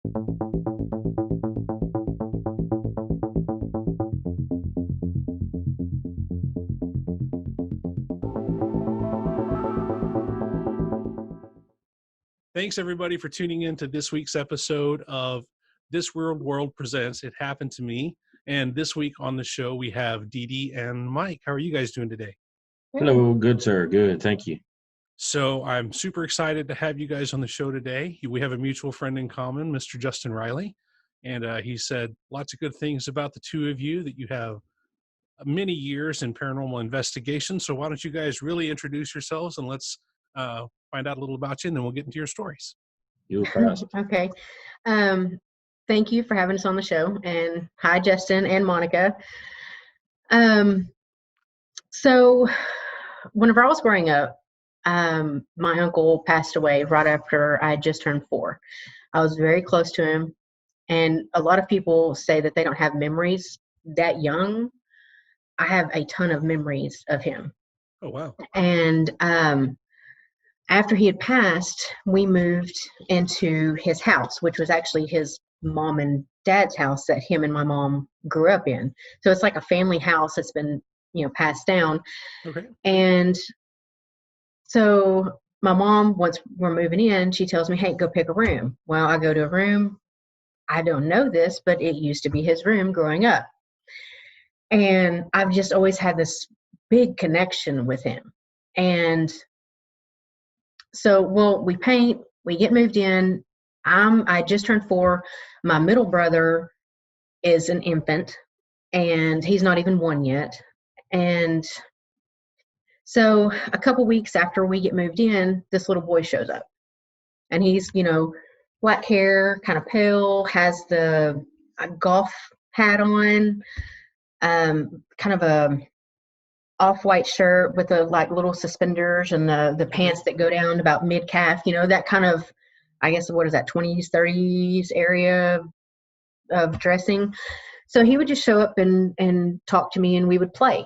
Thanks, everybody, for tuning in to this week's episode of This Weird World Presents It Happened to Me. And this week on the show, we have Dee Dee and Mike. How are you guys doing today? Hello, good sir. Good, thank you. So I'm super excited to have you guys on the show today. We have a mutual friend in common, Mr. Justin Riley. And he said lots of good things about the two of you, that you have many years in paranormal investigation. So why don't you guys really introduce yourselves, and let's find out a little about you, and then we'll get into your stories. You were fast. Okay. Thank you for having us on the show. And hi, Justin and Monica. So whenever I was growing up, my uncle passed away right after I had just turned 4. I was very close to him. And a lot of people say that they don't have memories that young. I have a ton of memories of him. Oh, wow. And after he had passed, we moved into his house, which was actually his mom and dad's house that him and my mom grew up in. So it's like a family house that's been, passed down. Okay. And so my mom, once we're moving in, she tells me, hey, go pick a room. Well, I go to a room. I don't know this, but it used to be his room growing up. And I've just always had this big connection with him. And so, we paint, we get moved in. I just turned 4. My middle brother is an infant, and he's not even 1 yet. And so a couple weeks after we get moved in, this little boy shows up. And he's, black hair, kind of pale, has the golf hat on, kind of a off-white shirt with the little suspenders and the pants that go down about mid-calf, that kind of, I guess, what is that, 20s, 30s area of dressing. So he would just show up and talk to me, and we would play.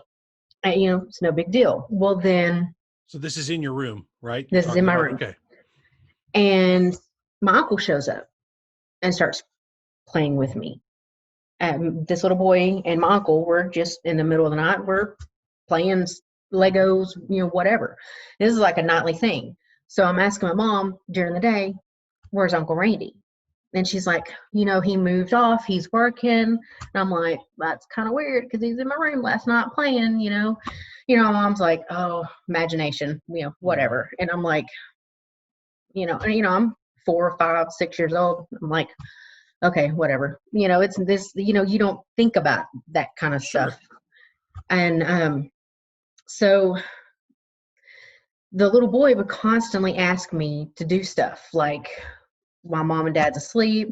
It's no big deal. Well, then. So this is in your room, right? This is in my room. Okay. And my uncle shows up and starts playing with me. This little boy and my uncle were just in the middle of the night. We're playing Legos, whatever. This is like a nightly thing. So I'm asking my mom during the day, where's Uncle Randy? And she's like, he moved off. He's working. And I'm like, that's kind of weird because he's in my room last night playing, my mom's like, oh, imagination, whatever. And I'm like, I'm 4, 5, 6 years old. I'm like, okay, whatever. It's this, you don't think about that kind of stuff. And so the little boy would constantly ask me to do stuff like, while mom and dad's asleep,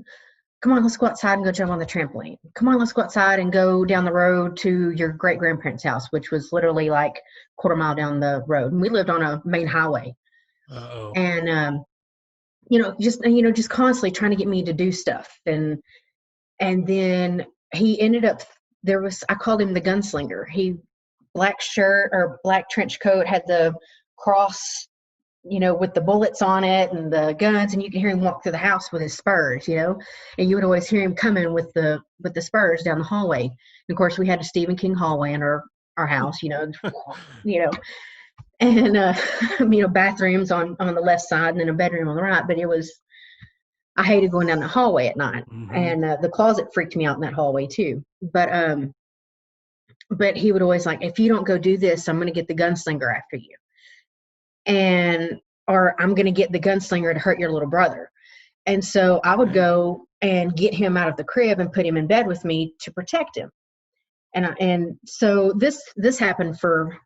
come on, let's go outside and go jump on the trampoline. Come on, let's go outside and go down the road to your great-grandparents' house, which was literally like a quarter mile down the road. And we lived on a main highway. Uh-oh. And, just constantly trying to get me to do stuff. And then he ended up, I called him the gunslinger. Black shirt or black trench coat, had the cross, with the bullets on it and the guns, and you can hear him walk through the house with his spurs, and you would always hear him coming with the spurs down the hallway. And of course, we had a Stephen King hallway in our house, and bathrooms on the left side and then a bedroom on the right. But I hated going down the hallway at night. Mm-hmm. And the closet freaked me out in that hallway too. But he would always like, if you don't go do this, I'm going to get the gunslinger after you. Or I'm going to get the gunslinger to hurt your little brother. And so I would go and get him out of the crib and put him in bed with me to protect him. And so this happened for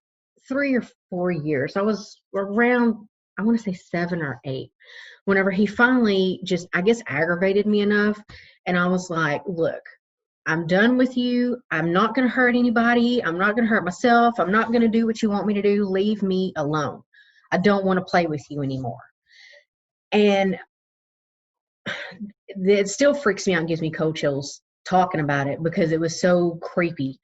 3 or 4 years. I was around, I want to say 7 or 8, whenever he finally just, I guess, aggravated me enough. And I was like, look, I'm done with you. I'm not going to hurt anybody. I'm not going to hurt myself. I'm not going to do what you want me to do. Leave me alone. I don't want to play with you anymore. And it still freaks me out and gives me cold chills talking about it because it was so creepy.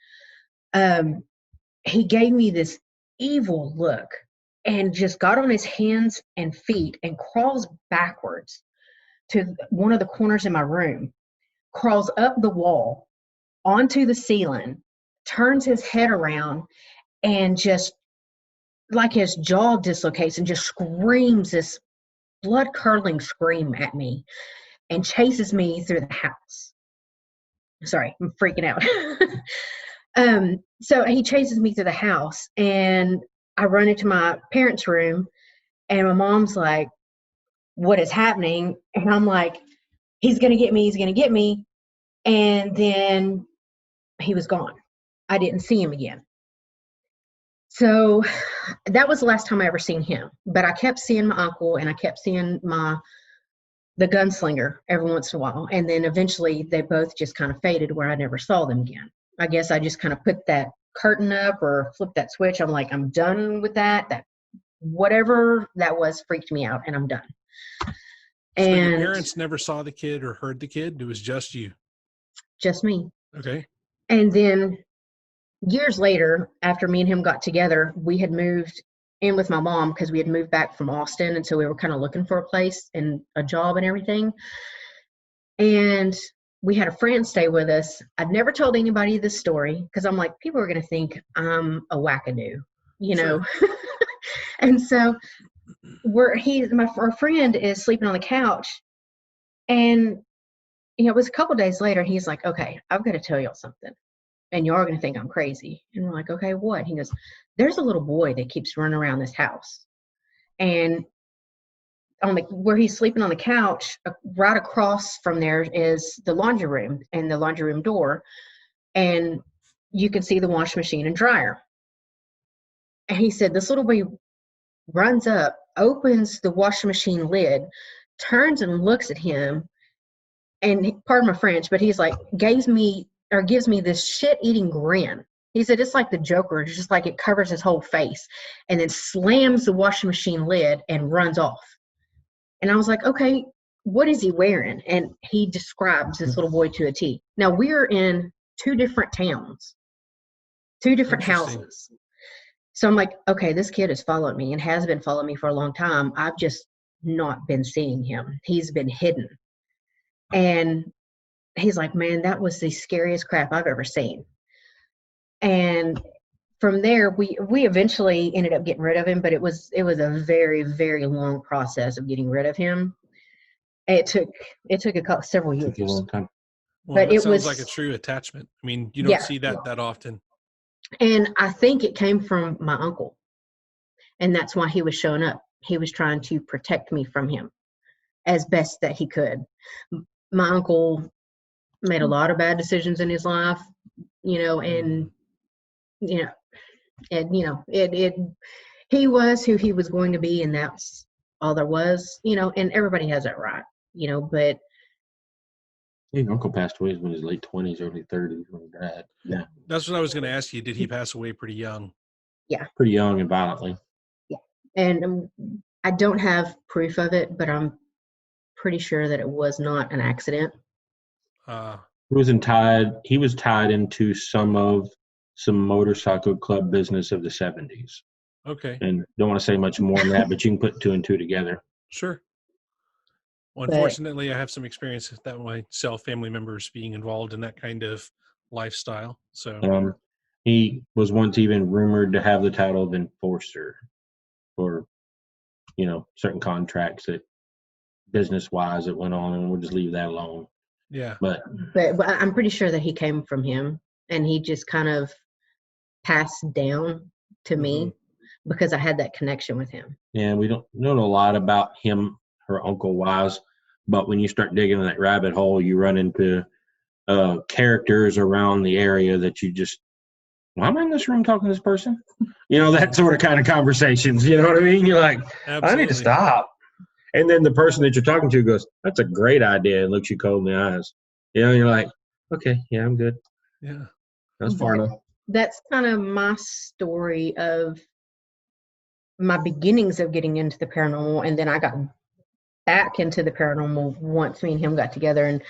He gave me this evil look and just got on his hands and feet and crawls backwards to one of the corners in my room, crawls up the wall onto the ceiling, turns his head around, and just like his jaw dislocates and just screams this blood curdling scream at me and chases me through the house. Sorry, I'm freaking out. So he chases me through the house, and I run into my parents' room, and my mom's like, what is happening? And I'm like, he's going to get me. He's going to get me. And then he was gone. I didn't see him again. So that was the last time I ever seen him. But I kept seeing my uncle, and I kept seeing the gunslinger every once in a while. And then eventually they both just kind of faded where I never saw them again. I guess I just kind of put that curtain up or flipped that switch. I'm like, I'm done with that. That whatever that was freaked me out, and I'm done. So your And parents never saw the kid or heard the kid? It was just you. just me. Okay. And then years later, after me and him got together, we had moved in with my mom because we had moved back from Austin. And so we were kind of looking for a place and a job and everything. And we had a friend stay with us. I'd never told anybody this story because I'm like, people are going to think I'm a wackadoo, you know? And so our friend is sleeping on the couch, and it was a couple days later. He's like, okay, I've got to tell y'all something, and you're going to think I'm crazy. And we're like, okay, what? He goes, there's a little boy that keeps running around this house, and where he's sleeping on the couch, right across from there is the laundry room and the laundry room door, and you can see the wash machine and dryer. And he said this little boy runs up, opens the washing machine lid, turns and looks at him, and pardon my French, but he's like, gives me this shit-eating grin. He said it's like the Joker. It's just like it covers his whole face, and then slams the washing machine lid and runs off. And I was like, okay, what is he wearing? And he describes this little boy to a T. Now, we're in two different towns, two different houses. So I'm like, okay, this kid is following me and has been following me for a long time. I've just not been seeing him. He's been hidden. And he's like, man, that was the scariest crap I've ever seen. And from there, we eventually ended up getting rid of him, but it was a very, very long process of getting rid of him. It took several years. Took you a long time. Well, but that it sounds was like a true attachment. I mean, you don't see that often. And I think it came from my uncle. And that's why he was showing up. He was trying to protect me from him as best that he could. My uncle made a lot of bad decisions in his life, and he was who he was going to be, and that's all there was, and everybody has that right, but Your uncle passed away in his late 20s, early 30s when he died. Yeah. That's what I was going to ask you. Did he pass away pretty young? Yeah. Pretty young and violently. Yeah. And I don't have proof of it, but I'm pretty sure that it was not an accident. He was tied into some motorcycle club business of the 70s. Okay. And don't want to say much more than that, but you can put two and two together. Sure. Well, unfortunately, I have some experience with that myself, family members being involved in that kind of lifestyle. So he was once even rumored to have the title of enforcer for, certain contracts that business-wise that went on, and we'll just leave that alone. Yeah. But I'm pretty sure that he came from him, and he just kind of passed down to me because I had that connection with him. Yeah, we don't know a lot about him, her uncle wise, but when you start digging in that rabbit hole, you run into characters around the area that you just, why am I in this room talking to this person? That sort of kind of conversations, you know what I mean? You're like, absolutely. I need to stop. And then the person that you're talking to goes, that's a great idea, and looks you cold in the eyes. You're like, okay, yeah, I'm good. Yeah. That's far enough. That's kind of my story of my beginnings of getting into the paranormal, and then I got back into the paranormal once me and him got together. And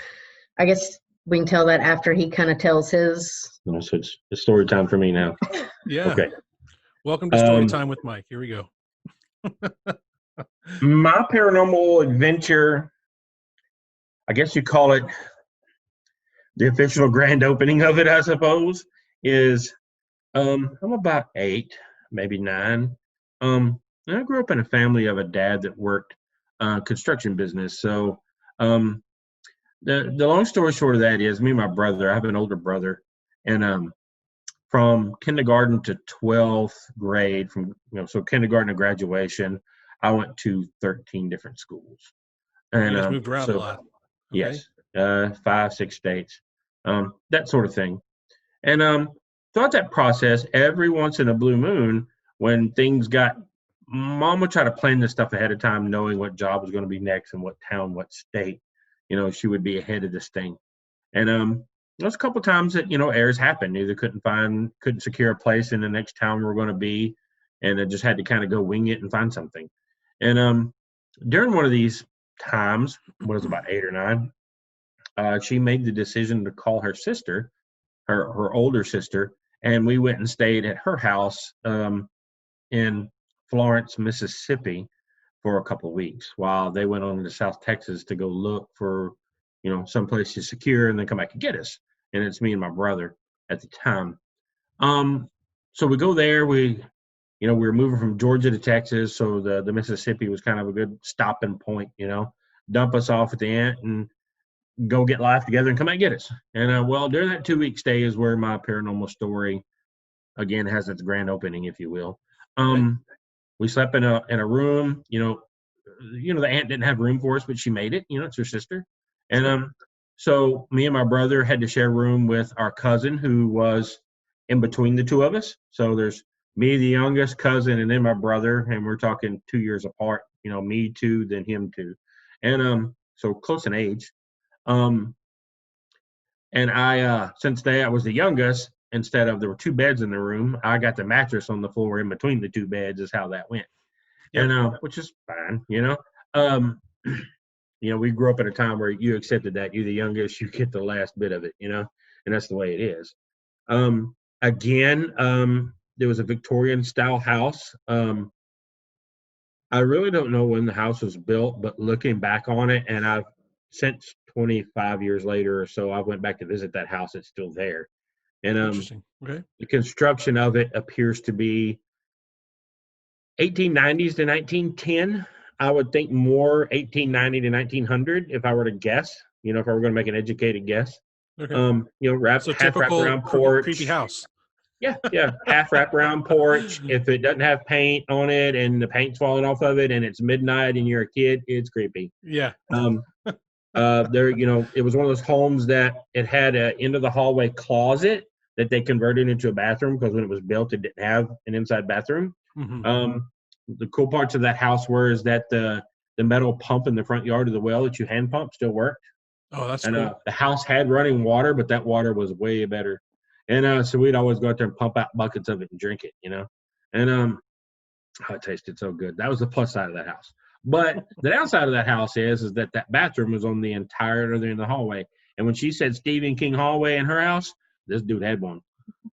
I guess we can tell that after he kind of tells his. No, so it's story time for me now. Yeah. Okay. Welcome to Story Time with Mike. Here we go. My paranormal adventure I guess you call it the official grand opening of it, I suppose, is I'm about 8, maybe 9. And I grew up in a family of a dad that worked construction business. So the long story short of that is me and my brother. I have an older brother, and from kindergarten to 12th grade, so kindergarten to graduation, I went to 13 different schools, You and guys moved around a so lot. Okay. yes, 5, 6 states, that sort of thing. And throughout that process, every once in a blue moon, when things got, mom would try to plan this stuff ahead of time, knowing what job was going to be next and what town, what state, she would be ahead of this thing. And there's a couple times that errors happened. Either couldn't secure a place in the next town we're going to be, and I just had to kind of go wing it and find something. And during one of these times, what was about 8 or 9, she made the decision to call her sister, her older sister, and we went and stayed at her house in Florence, Mississippi, for a couple of weeks while they went on to South Texas to go look for, someplace to secure and then come back and get us. And it's me and my brother at the time. So we go there. We were moving from Georgia to Texas, so the Mississippi was kind of a good stopping point. Dump us off at the end and go get life together and come back and get us. And well, during that 2-week stay is where my paranormal story again has its grand opening, if you will. We slept in a room. The aunt didn't have room for us, but she made it. It's her sister, and so me and my brother had to share a room with our cousin who was in between the two of us. So there's me, the youngest cousin, and then my brother, and we're talking 2 years apart. Me 2, then him 2, and so close in age. And I, since I was the youngest, instead of there were 2 beds in the room, I got the mattress on the floor in between the 2 beds. Is how that went. Yep. And which is fine. We grew up at a time where you accepted that you're the youngest, you get the last bit of it, and that's the way it is. Again, there was a Victorian style house. I really don't know when the house was built, but looking back on it, and I've since 25 years later or so, I went back to visit that house. It's still there, and Interesting. Okay. the construction of it appears to be 1890s to 1910. I would think more 1890 to 1900 if I were to guess. If I were going to make an educated guess. Okay. Half wrapped typical around porch. creepy house. Yeah, half wrapped around porch. If it doesn't have paint on it and the paint's falling off of it and it's midnight and you're a kid, it's creepy. Yeah. It was one of those homes that it had an end of the hallway closet that they converted into a bathroom because when it was built, it didn't have an inside bathroom. Mm-hmm. The cool parts of that house is that the metal pump in the front yard of the well that you hand pump still worked. Oh, that's and cool. The house had running water, but that water was way better. And so we'd always go out there and pump out buckets of it and drink it, And it tasted so good. That was the plus side of that house. But the downside of that house is that bathroom was on the entire other end of the hallway. And when she said Stephen King hallway in her house, this dude had one.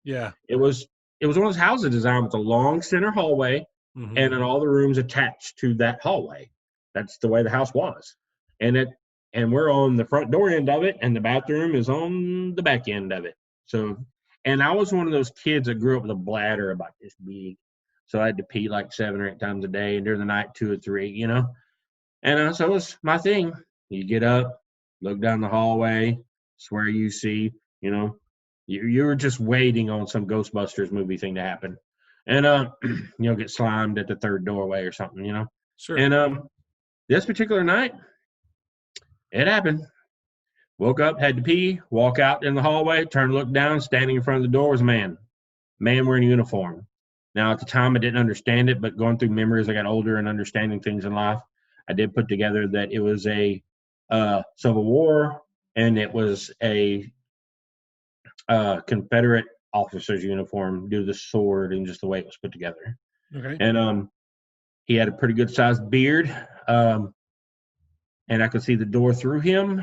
Yeah. It was one of those houses designed with a long center hallway. Mm-hmm. And in all the rooms attached to that hallway. That's the way the house was. And we're on the front door end of it, and the bathroom is on the back end of it. So, and I was one of those kids that grew up with a bladder about this big. So I had to pee like 7 or 8 times a day, and during the night 2 or 3, And so it was my thing. You get up, look down the hallway, swear you see, you were just waiting on some Ghostbusters movie thing to happen. And get slimed at the third doorway or something, Sure. And this particular night, it happened. Woke up, had to pee, walk out in the hallway, turn, look down, standing in front of the door was a man wearing a uniform. Now at the time I didn't understand it, but going through memories, I got older and understanding things in life, I did put together that it was a Civil War and it was a Confederate officer's uniform due to the sword and just the way it was put together. Okay. And he had a pretty good sized beard, and I could see the door through him.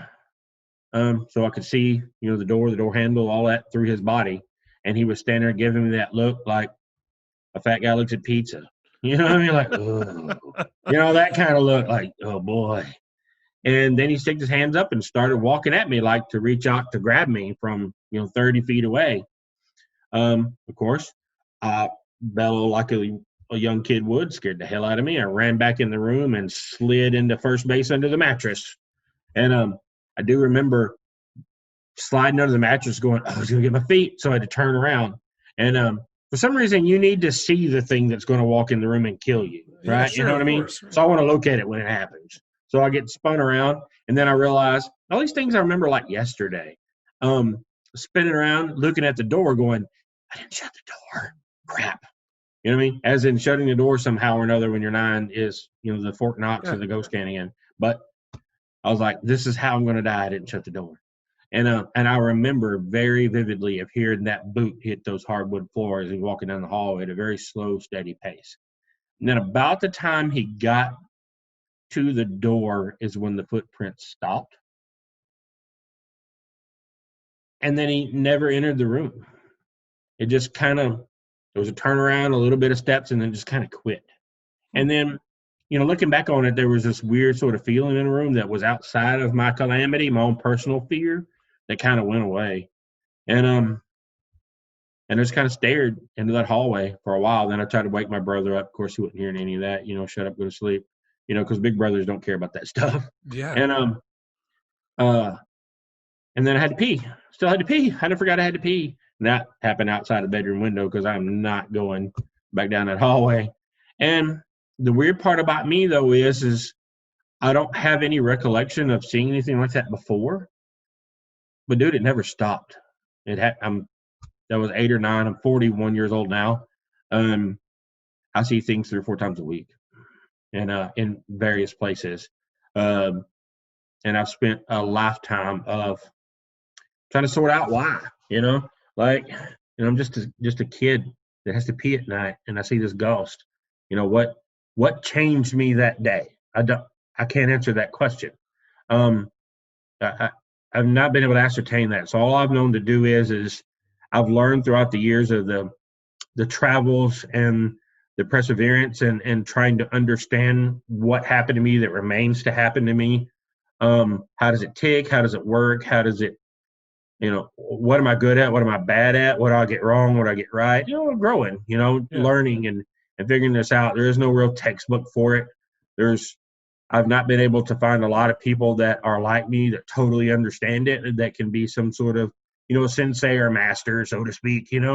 So I could see, the door handle, all that through his body. And he was standing there giving me that look like a fat guy looks at pizza. You know what I mean? Like, oh. That kind of look like, oh boy. And then he sticked his hands up and started walking at me like to reach out to grab me from 30 feet away. Of course, I bellow like a young kid would, scared the hell out of me. I ran back in the room and slid into first base under the mattress. And I do remember sliding under the mattress going, oh, I was going to get my feet. So I had to turn around. And for some reason, you need to see the thing that's going to walk in the room and kill you, Yeah, right? You sure, know what of I mean? course. Right. So I want to look at it when it happens. So I get spun around, and then I realize all these things I remember like yesterday. Spinning around, looking at the door, going, I didn't shut the door. Crap. You know what I mean? As in shutting the door somehow or another when you're 9 is, the Fort Knox Yeah. or the ghost canning in. But I was like, this is how I'm going to die. I didn't shut the door. And I remember very vividly of hearing that boot hit those hardwood floors and walking down the hallway at a very slow, steady pace. And then about the time he got to the door is when the footprints stopped. And then he never entered the room. It just kind of, there was a turnaround, a little bit of steps, and then just kind of quit. And then, looking back on it, there was this weird sort of feeling in the room that was outside of my calamity, my own personal fear, that kind of went away. And I just kind of stared into that hallway for a while. Then I tried to wake my brother up. Of course, he wasn't hearing any of that. Shut up, go to sleep. Because big brothers don't care about that stuff. Yeah. And and then I had to pee. Still had to pee. I never forgot I had to pee. And that happened outside the bedroom window because I'm not going back down that hallway. And the weird part about me though is I don't have any recollection of seeing anything like that before. But dude, it never stopped. That was 8 or 9. I'm 41 years old now. I see things 3 or 4 times a week, and in various places. And I've spent a lifetime of trying to sort out why. Like I'm just a kid that has to pee at night, and I see this ghost. What changed me that day? I can't answer that question. I, I've not been able to ascertain that. So all I've known to do is I've learned throughout the years of the travels and the perseverance and trying to understand what happened to me that remains to happen to me. How does it tick? How does it work? How does it, what am I good at? What am I bad at? What do I get wrong? What do I get right? I'm growing, Yeah. learning and figuring this out. There is no real textbook for it. I've not been able to find a lot of people that are like me that totally understand it, that can be some sort of, sensei or master, so to speak, and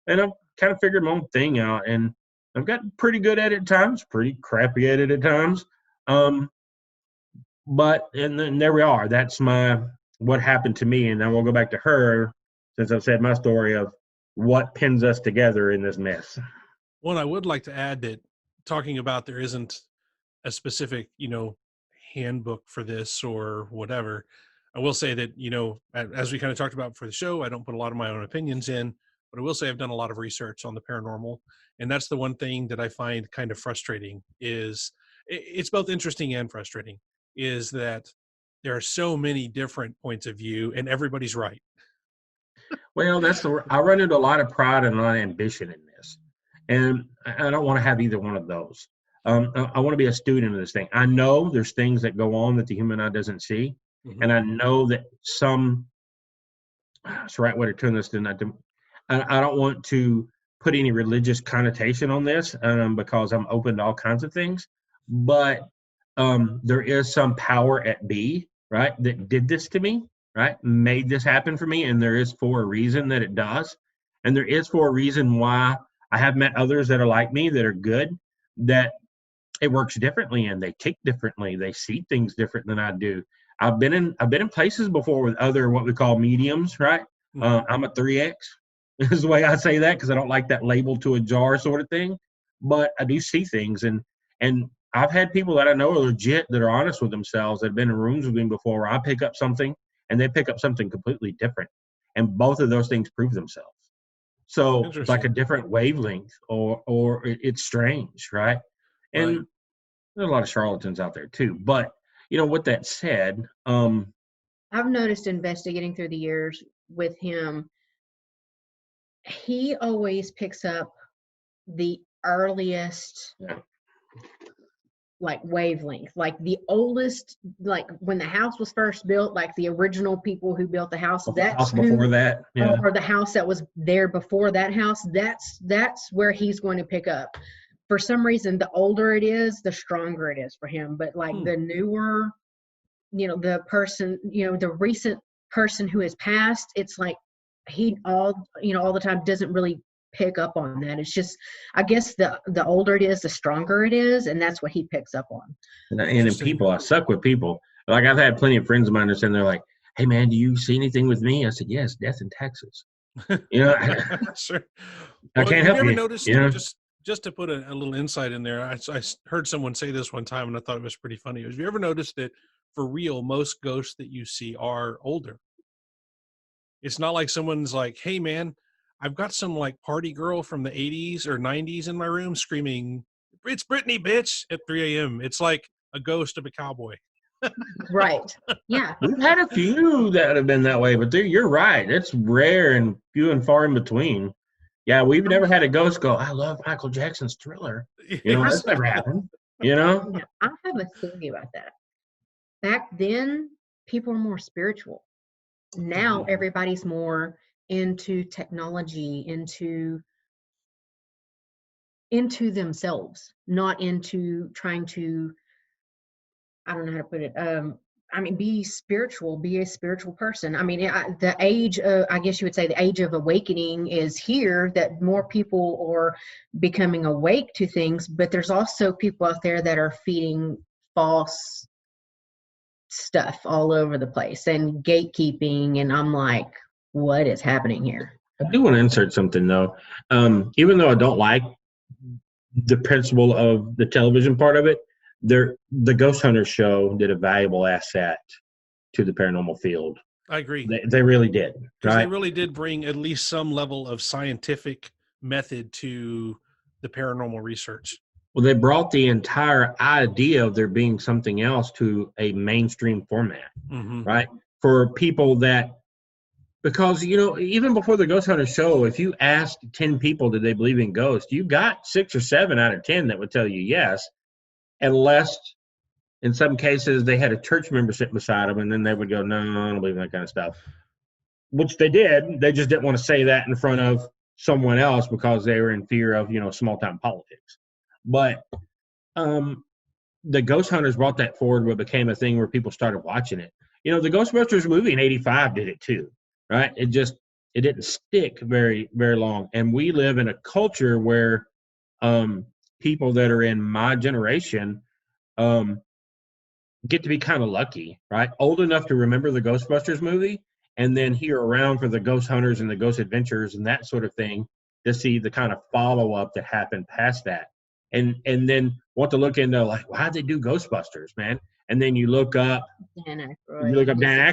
I've kind of figured my own thing out, and I've gotten pretty good at it at times, pretty crappy at it at times. But, and then there we are. That's what happened to me. And then we'll go back to her, since I've said my story of what pins us together in this mess. Well, I would like to add that talking about there isn't a specific, handbook for this or whatever. I will say that, as we kind of talked about for the show, I don't put a lot of my own opinions in, but I will say I've done a lot of research on the paranormal. And that's the one thing that I find kind of frustrating is it's both interesting and frustrating is that there are so many different points of view and everybody's right. Well, I run into a lot of pride and a lot of ambition in this. And I don't want to have either one of those. I want to be a student of this thing. I know there's things that go on that the human eye doesn't see. Mhm. And I know that it's the right way to turn this to I don't want to put any religious connotation on this because I'm open to all kinds of things. But there is some power at B, right, that did this to me, right, made this happen for me. And there is for a reason that it does. And there is for a reason why I have met others that are like me that are good, that it works differently and they tick differently. They see things different than I do. I've been in places before with other what we call mediums, right? I'm a 3X is the way I say that because I don't like that label to a jar sort of thing. But I do see things, and I've had people that I know are legit that are honest with themselves that have been in rooms with me before where I pick up something and they pick up something completely different, and both of those things prove themselves. So it's like Interesting. a different wavelength, or it's strange, right? Right. And there's a lot of charlatans out there too. But with that said, I've noticed investigating through the years with him, he always picks up the earliest Yeah. like wavelength, like the oldest, like when the house was first built, like the original people who built the house, The that's house before who, that, yeah. or the house that was there before that house, that's where he's going to pick up. For some reason, the older it is, the stronger it is for him. But like the newer, the person, the recent person who has passed, it's like he all the time doesn't really pick up on that. It's just, I guess the older it is, the stronger it is, and that's what he picks up on. And in people, I suck with people. Like I've had plenty of friends of mine that saying they're like, "Hey man, do you see anything with me?" I said, "Yes, death in Texas." Sure. I Well, can't have help you ever you. noticed, You know, just to put a little insight in there, I heard someone say this one time and I thought it was pretty funny. Have you ever noticed that for real, most ghosts that you see are older? It's not like someone's like, "Hey man, I've got some like party girl from the 80s or 90s in my room screaming, 'It's Britney, bitch,' at 3 a.m." It's like a ghost of a cowboy. Right. Yeah. we've had a few that have been that way, but you're right. It's rare and few and far in between. Yeah, we've never had a ghost go, "I love Michael Jackson's Thriller." That's never happened. Yeah, I have a theory about that. Back then, people were more spiritual. Now everybody's more into technology, into themselves, not into trying to, I don't know how to put it. I mean, be spiritual, be a spiritual person. I mean, the age of, I guess you would say, the age of awakening is here, that more people are becoming awake to things, but there's also people out there that are feeding false stuff all over the place and gatekeeping. And I'm like, what is happening here? I do want to insert something though. Even though I don't like the principle of the television part of it, the Ghost Hunter show did a valuable asset to the paranormal field. I agree. They really did, Because they right? really did bring at least some level of scientific method to the paranormal research. Well, they brought the entire idea of there being something else to a mainstream format, right? For people that, because even before the Ghost Hunter show, if you asked 10 people did they believe in ghosts, you got 6 or 7 out of 10 that would tell you yes, unless in some cases they had a church member sitting beside them, and then they would go, "No, I don't believe in that kind of stuff," which they did. They just didn't want to say that in front of someone else because they were in fear of small town politics. But the Ghost Hunters brought that forward, what became a thing where people started watching it. The Ghostbusters movie in '85 did it too, right? It didn't stick very very long, and we live in a culture where people that are in my generation um, get to be kind of lucky, right? Old enough to remember the Ghostbusters movie, and then here around for the Ghost Hunters and the Ghost Adventures and that sort of thing, to see the kind of follow up that happened past that, and then want to look into like, well, how'd they do Ghostbusters, man? And then you look up Dan Dan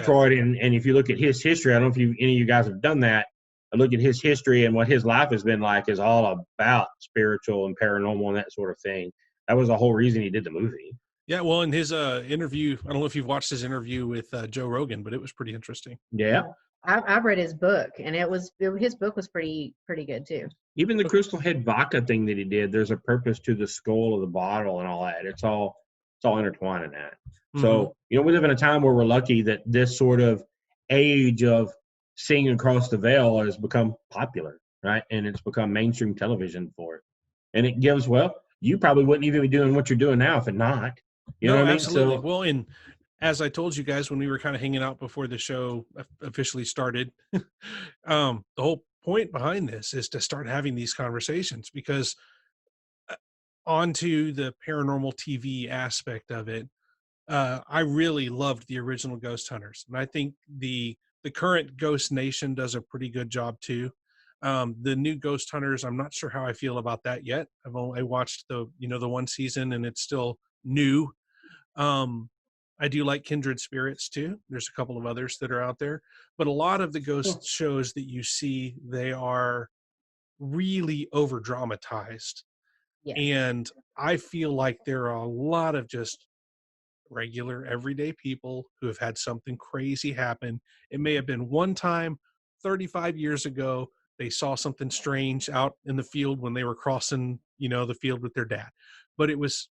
Aykroyd, and if you look at his history, I don't know if any of you guys have done that. I look at his history and what his life has been like is all about spiritual and paranormal and that sort of thing. That was the whole reason he did the movie. Yeah, well, in his interview, I don't know if you've watched his interview with Joe Rogan, but it was pretty interesting. Yeah. I've read his book, and his book was pretty good too. Even the Crystal Head vodka thing that he did, there's a purpose to the skull of the bottle and all that. It's all intertwined in that. So, we live in a time where we're lucky that this sort of age of seeing across the veil has become popular, right? And it's become mainstream television for it. And it gives, well, you probably wouldn't even be doing what you're doing now if it not. You know what I mean? Absolutely. So, Well, and as I told you guys when we were kind of hanging out before the show officially started, the whole point behind this is to start having these conversations, because onto the paranormal TV aspect of it, I really loved the original Ghost Hunters, and I think the current Ghost Nation does a pretty good job too. The new Ghost Hunters, I'm not sure how I feel about that yet. I watched the one season, and it's still new. I do like Kindred Spirits too. There's a couple of others that are out there, but a lot of the ghost shows that you see, they are really over dramatized, Yes. and I feel like there are a lot of just regular everyday people who have had something crazy happen. It may have been one time 35 years ago, they saw something strange out in the field when they were crossing the field with their dad, but it was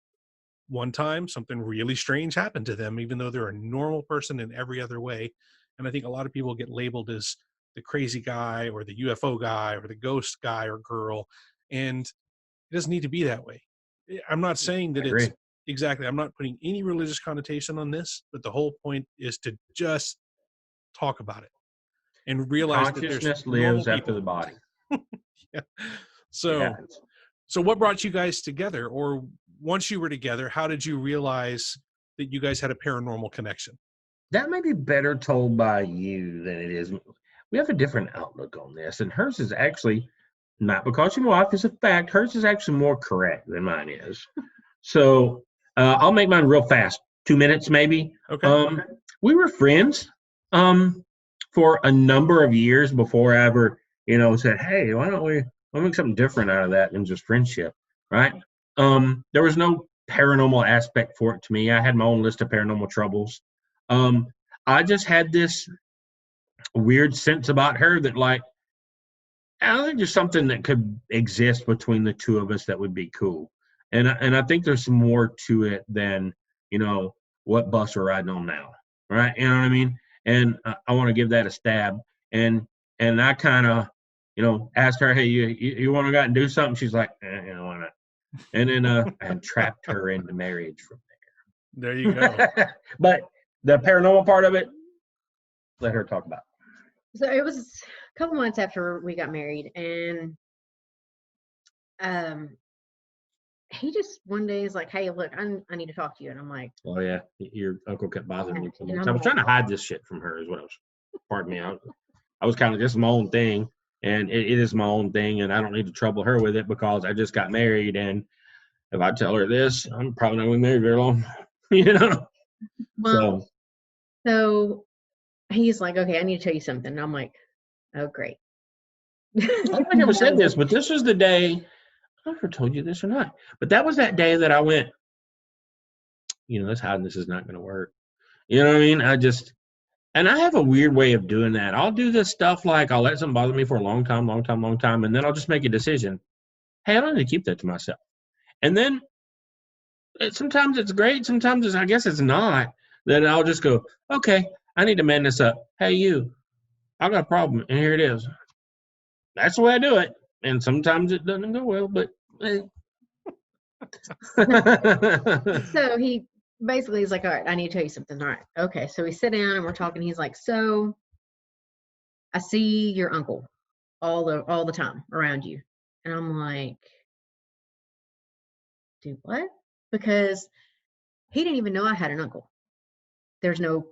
one time something really strange happened to them, even though they're a normal person in every other way. And I think a lot of people get labeled as the crazy guy or the UFO guy or the ghost guy or girl. And it doesn't need to be that way. I'm not saying I that it's agree. exactly, I'm not putting any religious connotation on this, but the whole point is to just talk about it and realize that there's Consciousness normal lives after people. the body. Yeah. It So, happens. so what brought you guys together? Or once you were together, how did you realize that you guys had a paranormal connection? That may be better told by you than it is. We have a different outlook on this, and hers is actually not because your wife is a fact. Hers is actually more correct than mine is. So I'll make mine real fast, 2 minutes maybe. Okay. We were friends for a number of years before I ever, said, "Hey, why don't we make something different out of that than just friendship?" Right? There was no paranormal aspect for it to me. I had my own list of paranormal troubles. Um, I just had this weird sense about her that, like, I think there's something that could exist between the two of us that would be cool. And I think there's more to it than, what bus we're riding on now. Right? You know what I mean? And I want to give that a stab. And I kind of, asked her, "Hey, you want to go out and do something?" She's like, why not? And then I trapped her into marriage from There you go. there. But the paranormal part of it, let her talk about. So it was a couple months after we got married, and um, he just one day is like, "Hey, look, I need to talk to you," and I'm like, Oh yeah, your uncle kept bothering me so and much. I'm I was like, trying to hide this shit from her, is what I was. Pardon me. I was kind of just my own thing, and it is my own thing, and I don't need to trouble her with it because I just got married, and if I tell her this, I'm probably not going to be married very long, you know. well, So so he's like, "Okay, I need to tell you something," and I'm like, "Oh, great." I don't think I ever said this, but this was the day. I don't know if I told you this or not, but that was that day that I went. This hiding this is not going to work. You know what I mean? And I have a weird way of doing that. I'll do this stuff like I'll let something bother me for a long time, long time, long time, and then I'll just make a decision. Hey, I don't need to keep that to myself. And then sometimes it's great, sometimes I guess it's not. Then I'll just go, okay, I need to man this up. Hey, you, I got a problem, and here it is. That's the way I do it. And sometimes it doesn't go well, but. So he basically is like, "All right, I need to tell you something." All right, okay. So we sit down and we're talking. He's like, "So I see your uncle all the time around you," and I'm like, "Do what?" Because he didn't even know I had an uncle. There's no,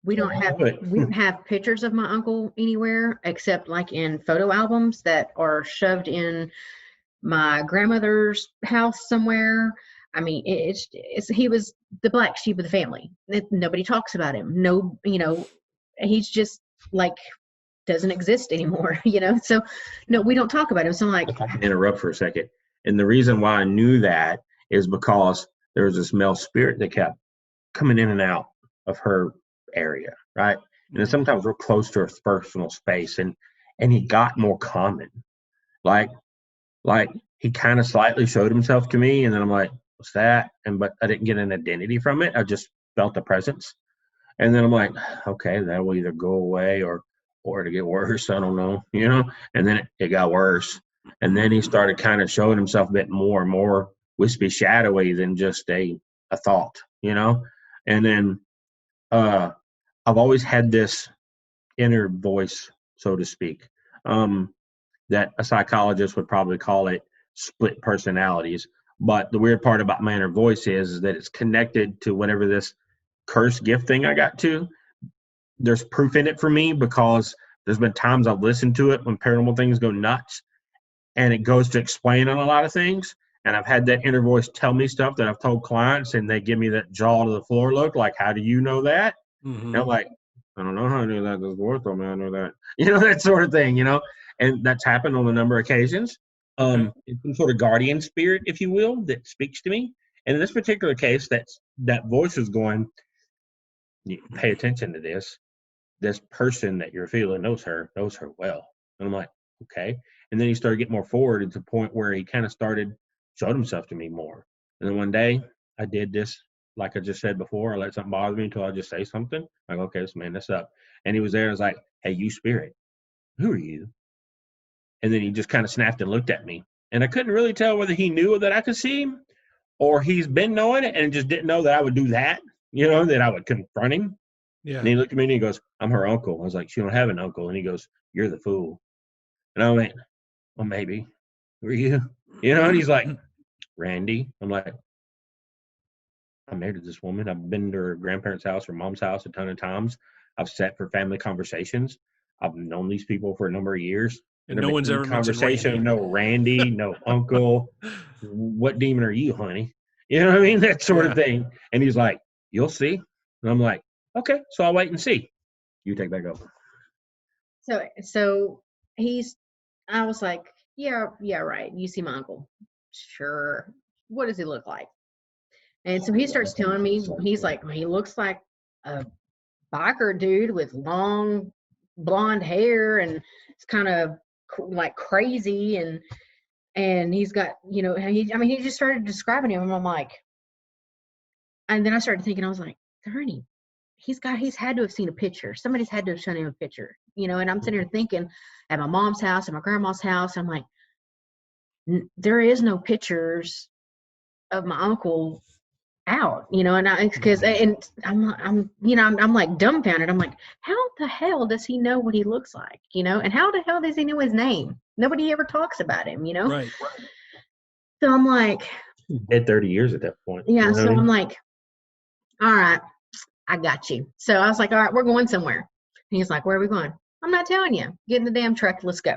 we don't have we don't have pictures of my uncle anywhere except like in photo albums that are shoved in my grandmother's house somewhere. I mean, it's he was the black sheep of the family. Nobody talks about him. No, he's just like doesn't exist anymore. So no, we don't talk about him. So I'm like, If I can interrupt for a second. And the reason why I knew that is because there was this male spirit that kept coming in and out of her area, right? And then sometimes we're close to her personal space, and he got more common. Like like he kind of slightly showed himself to me, and then I'm like, what's that? But I didn't get an identity from it. I just felt the presence. And then I'm like, okay, that will either go away or to get worse. I don't know, And then it got worse. And then he started kind of showing himself a bit more and more wispy, shadowy than just a thought. And then I've always had this inner voice, so to speak, that a psychologist would probably call it split personalities. But the weird part about my inner voice is that it's connected to whatever this curse gift thing I got to. There's proof in it for me because there's been times I've listened to it when paranormal things go nuts and it goes to explain on a lot of things. And I've had that inner voice tell me stuff that I've told clients and they give me that jaw to the floor look like, how do you know that? Mm-hmm. And I'm like, I don't know how I knew that. This voice told me I know that. That sort of thing, And that's happened on a number of occasions. It's some sort of guardian spirit, if you will, that speaks to me. And in this particular case, that voice is going, you pay attention to this person that you're feeling knows her well. And I'm like, okay. And then he started getting more forward to the point where he kind of started showed himself to me more. And then one day I did this, like I just said before, I let something bother me until I just say something. Like, okay, let's man this up. And he was there. I was like, hey, you spirit, who are you? And then he just kind of snapped and looked at me. And I couldn't really tell whether he knew that I could see him or he's been knowing it and just didn't know that I would do that, that I would confront him. Yeah. And he looked at me and he goes, I'm her uncle. I was like, she don't have an uncle. And he goes, you're the fool. And I went, well, maybe. Who are you? And he's like, Randy. I'm like, I'm married to this woman. I've been to her grandparents' house, her mom's house a ton of times. I've sat for family conversations. I've known these people for a number of years. And no one's ever mentioned Randy. No Randy, no uncle. What demon are you, honey? You know what I mean? That sort of thing. And he's like, you'll see. And I'm like, okay, so I'll wait and see. You take back over. So I was like, yeah, right. You see my uncle. Sure. What does he look like? And so he starts telling me, he's like, he looks like a biker dude with long blonde hair, and it's kind of like crazy, and he's got, he just started describing him, and I'm like, and then I started thinking, I was like, Ernie, he's had to have seen a picture. Somebody's had to have shown him a picture, and I'm sitting here thinking at my mom's house, at my grandma's house, I'm like, there is no pictures of my uncle out, and I'm like dumbfounded. I'm like, how the hell does he know what he looks like? And how the hell does he know his name? Nobody ever talks about him, Right. So I'm like, dead 30 years at that point. yeah. So I'm like, all right, I got you. So I was like, all right, we're going somewhere. And he's like, where are we going? I'm not telling you. Get in the damn truck. Let's go.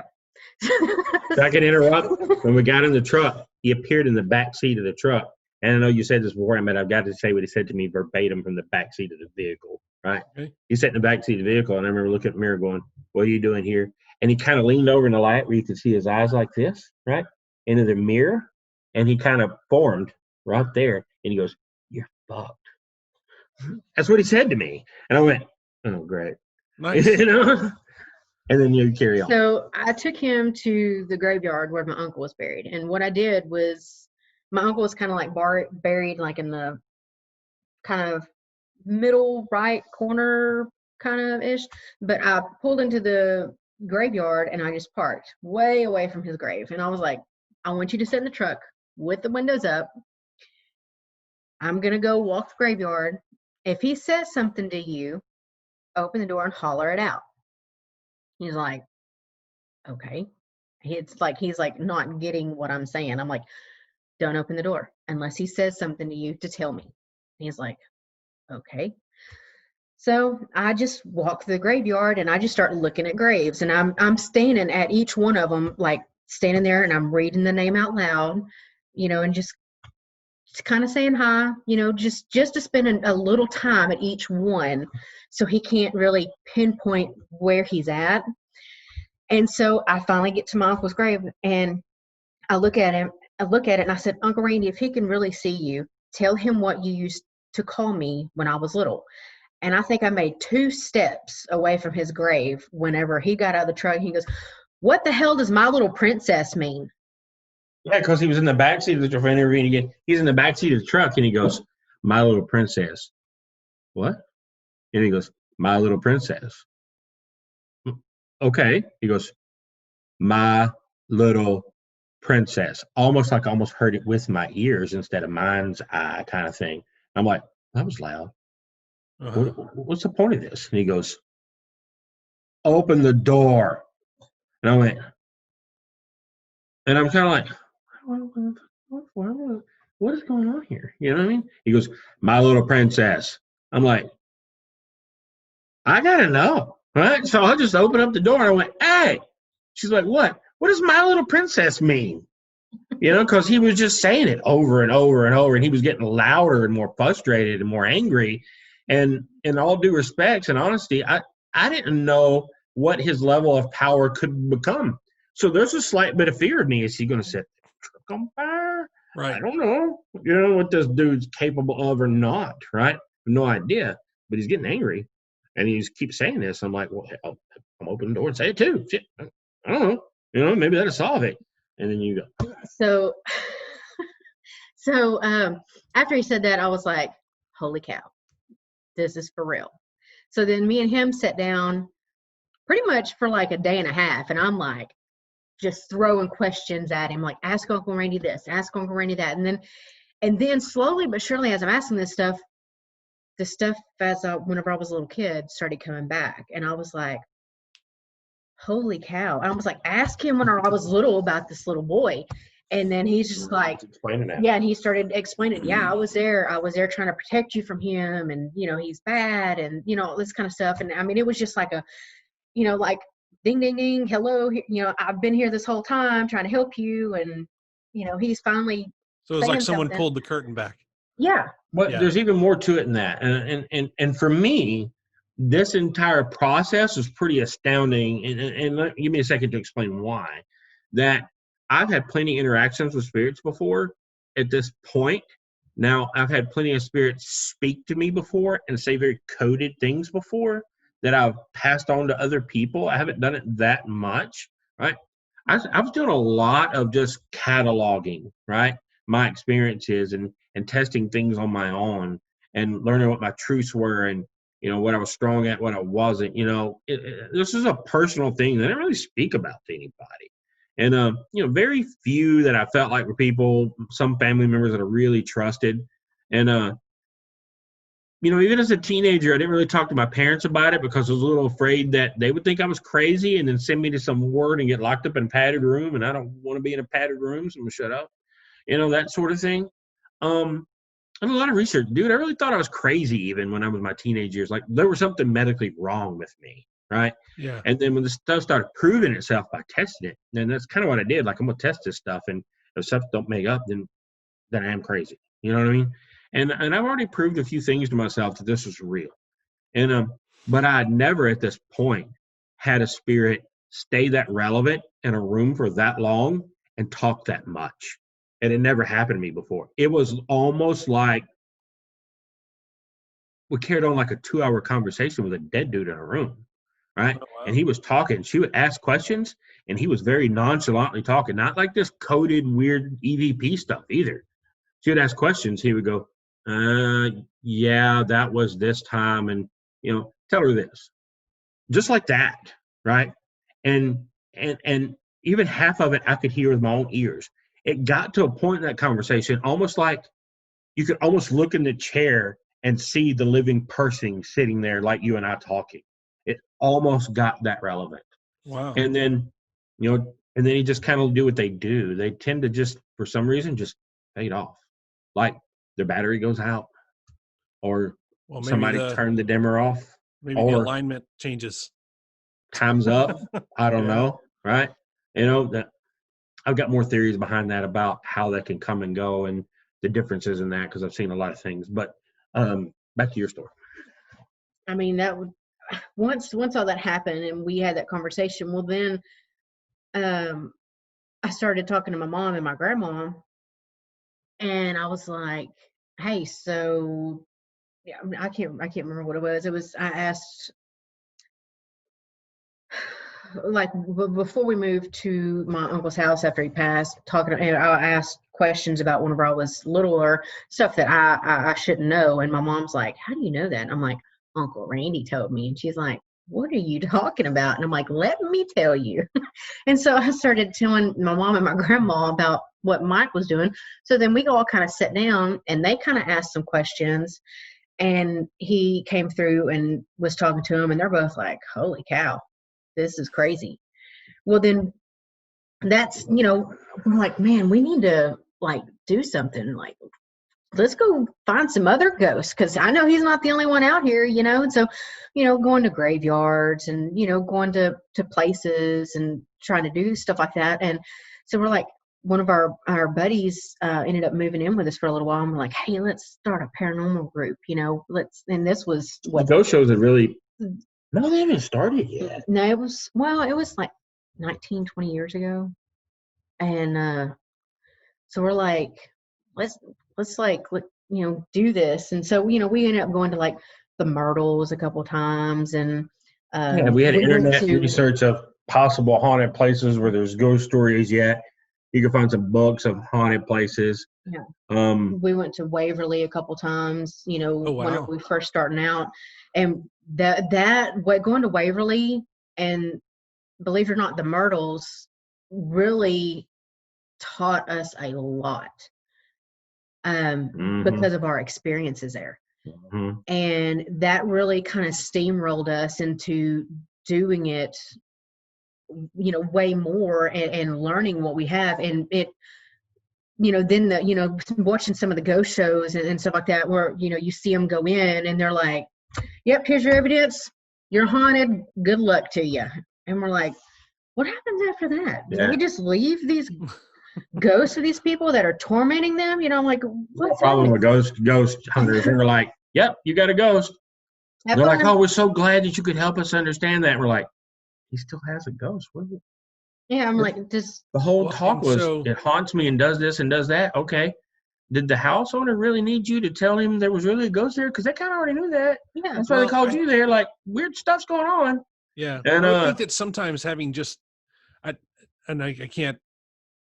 If I can interrupt, when we got in the truck, he appeared in the back seat of the truck. And I know you said this before, but I've got to say what he said to me verbatim from the back seat of the vehicle, right? Okay. He sat in the back seat of the vehicle, and I remember looking at the mirror going, what are you doing here? And he kind of leaned over in the light where you could see his eyes like this, right, into the mirror. And he kind of formed right there. And he goes, you're fucked. That's what he said to me. And I went, oh, great. Nice. And then you carry on. So I took him to the graveyard where my uncle was buried. And what I did was, my uncle was kind of like buried like in the kind of middle right corner kind of ish. But I pulled into the graveyard and I just parked way away from his grave. And I was like, I want you to sit in the truck with the windows up. I'm going to go walk the graveyard. If he says something to you, open the door and holler it out. He's like, okay. He's like not getting what I'm saying. I'm like, don't open the door unless he says something to you to tell me. He's like, okay. So I just walk the graveyard and I just start looking at graves, and I'm standing at each one of them, like standing there, and I'm reading the name out loud, and just kind of saying hi, just to spend a little time at each one, so he can't really pinpoint where he's at. And so I finally get to my uncle's grave, and I look at it, and I said, Uncle Randy, if he can really see you, tell him what you used to call me when I was little. And I think I made 2 steps away from his grave whenever he got out of the truck. He goes, what the hell does my little princess mean? Yeah, because he was in the backseat of the truck. Again, he's in the backseat of the truck, and he goes, my little princess. What? And he goes, my little princess. Okay. He goes, my little princess. Almost like I almost heard it with my ears instead of mind's eye kind of thing. I'm like, that was loud. Uh-huh. What's the point of this? And he goes, open the door. And I went, and I'm kind of like, what is going on here? You know what I mean? He goes, my little princess. I'm like, I gotta know, right? So I just opened up the door and I went, hey. She's like, what? What does my little princess mean? Because he was just saying it over and over and over, and he was getting louder and more frustrated and more angry. And in all due respects and honesty, I didn't know what his level of power could become. So there's a slight bit of fear of me. Is he going to set the truck on fire? Right. I don't know. What this dude's capable of or not, right? No idea. But he's getting angry, and he just keeps saying this. I'm like, well, hell, I'm opening the door and say it too. Shit, I don't know. Maybe that'll solve it. And then you go. So So after he said that, I was like, holy cow, this is for real. So then me and him sat down pretty much for like a day and a half. And I'm like, just throwing questions at him, like ask Uncle Randy this, ask Uncle Randy that. And then slowly but surely, as I'm asking this stuff, the stuff whenever I was a little kid started coming back. And I was like, holy cow. And I was like, ask him when I was little about this little boy. And then he's just like, Explaining that. yeah, and he started explaining, yeah, I was there trying to protect you from him, and he's bad, and all this kind of stuff. And I mean, it was just like like ding ding ding, hello, I've been here this whole time trying to help you, and he's finally So it was like saying someone something. pulled the curtain back. Yeah. But Yeah. there's even more to it than that. And for me, this entire process is pretty astounding. Give me a second to explain why. That I've had plenty of interactions with spirits before at this point. Now, I've had plenty of spirits speak to me before and say very coded things before that I've passed on to other people. I haven't done it that much, right? I was doing a lot of just cataloging, right? My experiences and testing things on my own and learning what my truths were and what I was strong at, what I wasn't. This is a personal thing that I didn't really speak about to anybody. And very few that I felt like were people, some family members that I really trusted. And even as a teenager, I didn't really talk to my parents about it because I was a little afraid that they would think I was crazy and then send me to some ward and get locked up in a padded room. And I don't want to be in a padded room, so I'm gonna shut up. That sort of thing. I did a lot of research, dude. I really thought I was crazy even when I was my teenage years. Like there was something medically wrong with me, right? Yeah. And then when the stuff started proving itself by testing it, and that's kind of what I did. Like I'm gonna test this stuff, and if stuff don't make up, then I am crazy. You know what I mean? And I've already proved a few things to myself that this was real. And but I had never at this point had a spirit stay that relevant in a room for that long and talk that much. And it never happened to me before. It was almost like we carried on like a 2-hour conversation with a dead dude in a room, right? Oh, wow. And he was talking. She would ask questions, and he was very nonchalantly talking, not like this coded weird EVP stuff either. She would ask questions. He would go, yeah, that was this time, and tell her this, just like that, right? And even half of it I could hear with my own ears. It got to a point in that conversation, almost like you could almost look in the chair and see the living person sitting there like you and I talking. It almost got that relevant. Wow. And then, and then you just kind of do what they do. They tend to just, for some reason, just fade off. Like their battery goes out or Well, maybe somebody turned the dimmer off the or alignment changes. time's up. I don't Yeah. know. Right. That I've got more theories behind that about how that can come and go and the differences in that because I've seen a lot of things. But back to your story. I mean, that would once all that happened and we had that conversation. Well, then I started talking to my mom and my grandma, and I was like, "Hey, so yeah, I mean, I can't remember what it was. It was I asked." Like before we moved to my uncle's house after he passed, and I asked questions about whenever I was littler, stuff that I shouldn't know. And my mom's like, "How do you know that?" And I'm like, "Uncle Randy told me." And she's like, "What are you talking about?" And I'm like, "Let me tell you." And so I started telling my mom and my grandma about what Mike was doing. So then we all kind of sat down and they kind of asked some questions. And he came through and was talking to them, and they're both like, "Holy cow, this is crazy." Well, then that's, we're like, man, we need to like do something. Like, let's go find some other ghosts, because I know he's not the only one out here, And so, going to graveyards and, going to places and trying to do stuff like that. And so we're like, one of our buddies ended up moving in with us for a little while, and we're like, hey, let's start a paranormal group, and this was The ghost shows are really, no, they haven't started yet. No, it was like 19, 20 years ago. And so we're like, let's like, do this. And so, we ended up going to like the Myrtles a couple times, and Yeah, we had we went internet to research of possible haunted places where there's ghost stories yet. You can find some books of haunted places. Yeah. Um, We went to Waverly a couple times, you know, Oh, when wow. we first starting out, and going to Waverly, and believe it or not, the Myrtles really taught us a lot, mhm, because of our experiences there. mhm. And that really kind of steamrolled us into doing it, you know, way more, and learning what we have. And it, you know, then watching some of the ghost shows and stuff like that, where, you know, you see them go in and they're like, yep, here's your evidence. You're haunted. Good luck to you. And we're like, what happens after that? Do Yeah. they just leave these ghosts of these people that are tormenting them? You know, I'm like, No what's problem happening? with ghost hunters. They're like, yep, you got a ghost. Have They're like, fun. oh, we're so glad that you could help us understand that. And we're like, he still has a ghost. What is it? Yeah, I'm like, just, The whole Well, talk and was, so, it haunts me and does this and does that. Okay. Did the house owner really need you to tell him there was really a ghost there? Because they kind of already knew that. yeah, That's why they well, called you there. Like, weird stuff's going on. yeah, And I would think that sometimes having just, I, and I can't,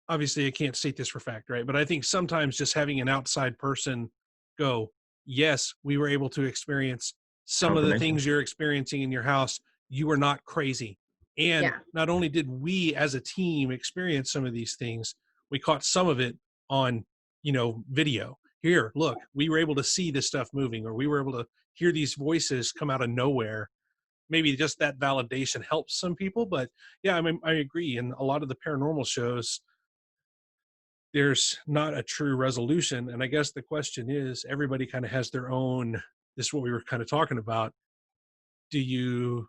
obviously I can't state this for fact, right? But I think sometimes just having an outside person go, yes, we were able to experience some of the confirmation. things you're experiencing in your house. You are not crazy. And yeah, not only did we as a team experience some of these things, we caught some of it on, you know, video. Here, look, we were able to see this stuff moving, or we were able to hear these voices come out of nowhere. Maybe just that validation helps some people, but yeah, I mean, I agree. In a lot of the paranormal shows, there's not a true resolution. And I guess the question is, everybody kind of has their own, this is what we were kind of talking about. Do you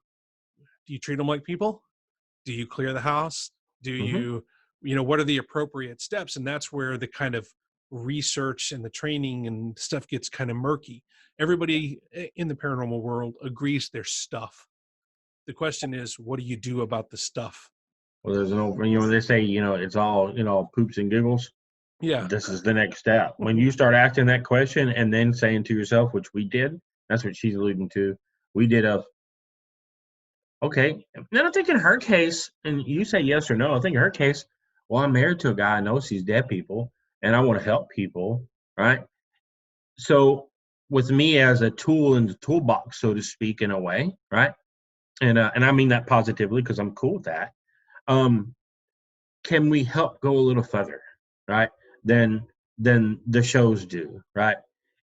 treat them like people? Do you clear the house? Do Mm-hmm. you know, what are the appropriate steps? And that's where the kind of research and the training and stuff gets kind of murky. Everybody in the paranormal world agrees there's stuff. The question is, what do you do about the stuff? Well, there's no, they say, it's all, poops and giggles. Yeah. This is the next step. When you start asking that question and then saying to yourself, which we did, that's what she's alluding to. We did okay. Then I think in her case, and you say yes or no, I think in her case, well, I'm married to a guy, I know sees dead people, and I want to help people, right? So with me as a tool in the toolbox, so to speak, in a way, right? And I mean that positively because I'm cool with that. Um, can we help go a little further, right? Than than the shows do, right?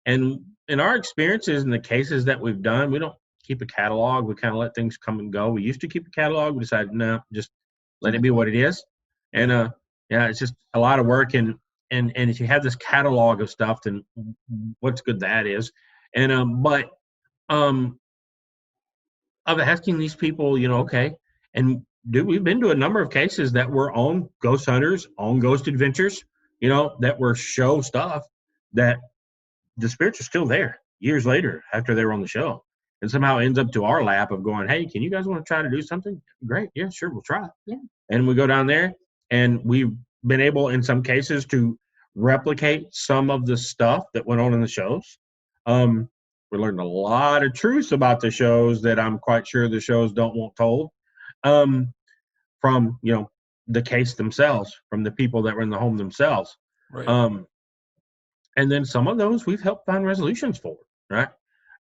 And in our experiences and the cases that we've done, we don't keep a catalog. We kind of let things come and go. We used to keep a catalog. We decided, no, just let it be what it is. And yeah, it's just a lot of work. And if you have this catalog of stuff, then what's good that is. And but um, of asking these people, okay, and dude, we've been to a number of cases that were on ghost hunters, on ghost adventures, that were show stuff that the spirits are still there years later after they were on the show. And somehow ends up to our lap of going, hey, can you guys want to try to do something? Great. Yeah, sure. We'll try. yeah, And we go down there and we've been able in some cases to replicate some of the stuff that went on in the shows. We learned a lot of truths about the shows that I'm quite sure the shows don't want told, um, from the case themselves, from the people that were in the home themselves. Right. um, and then some of those we've helped find resolutions for, right?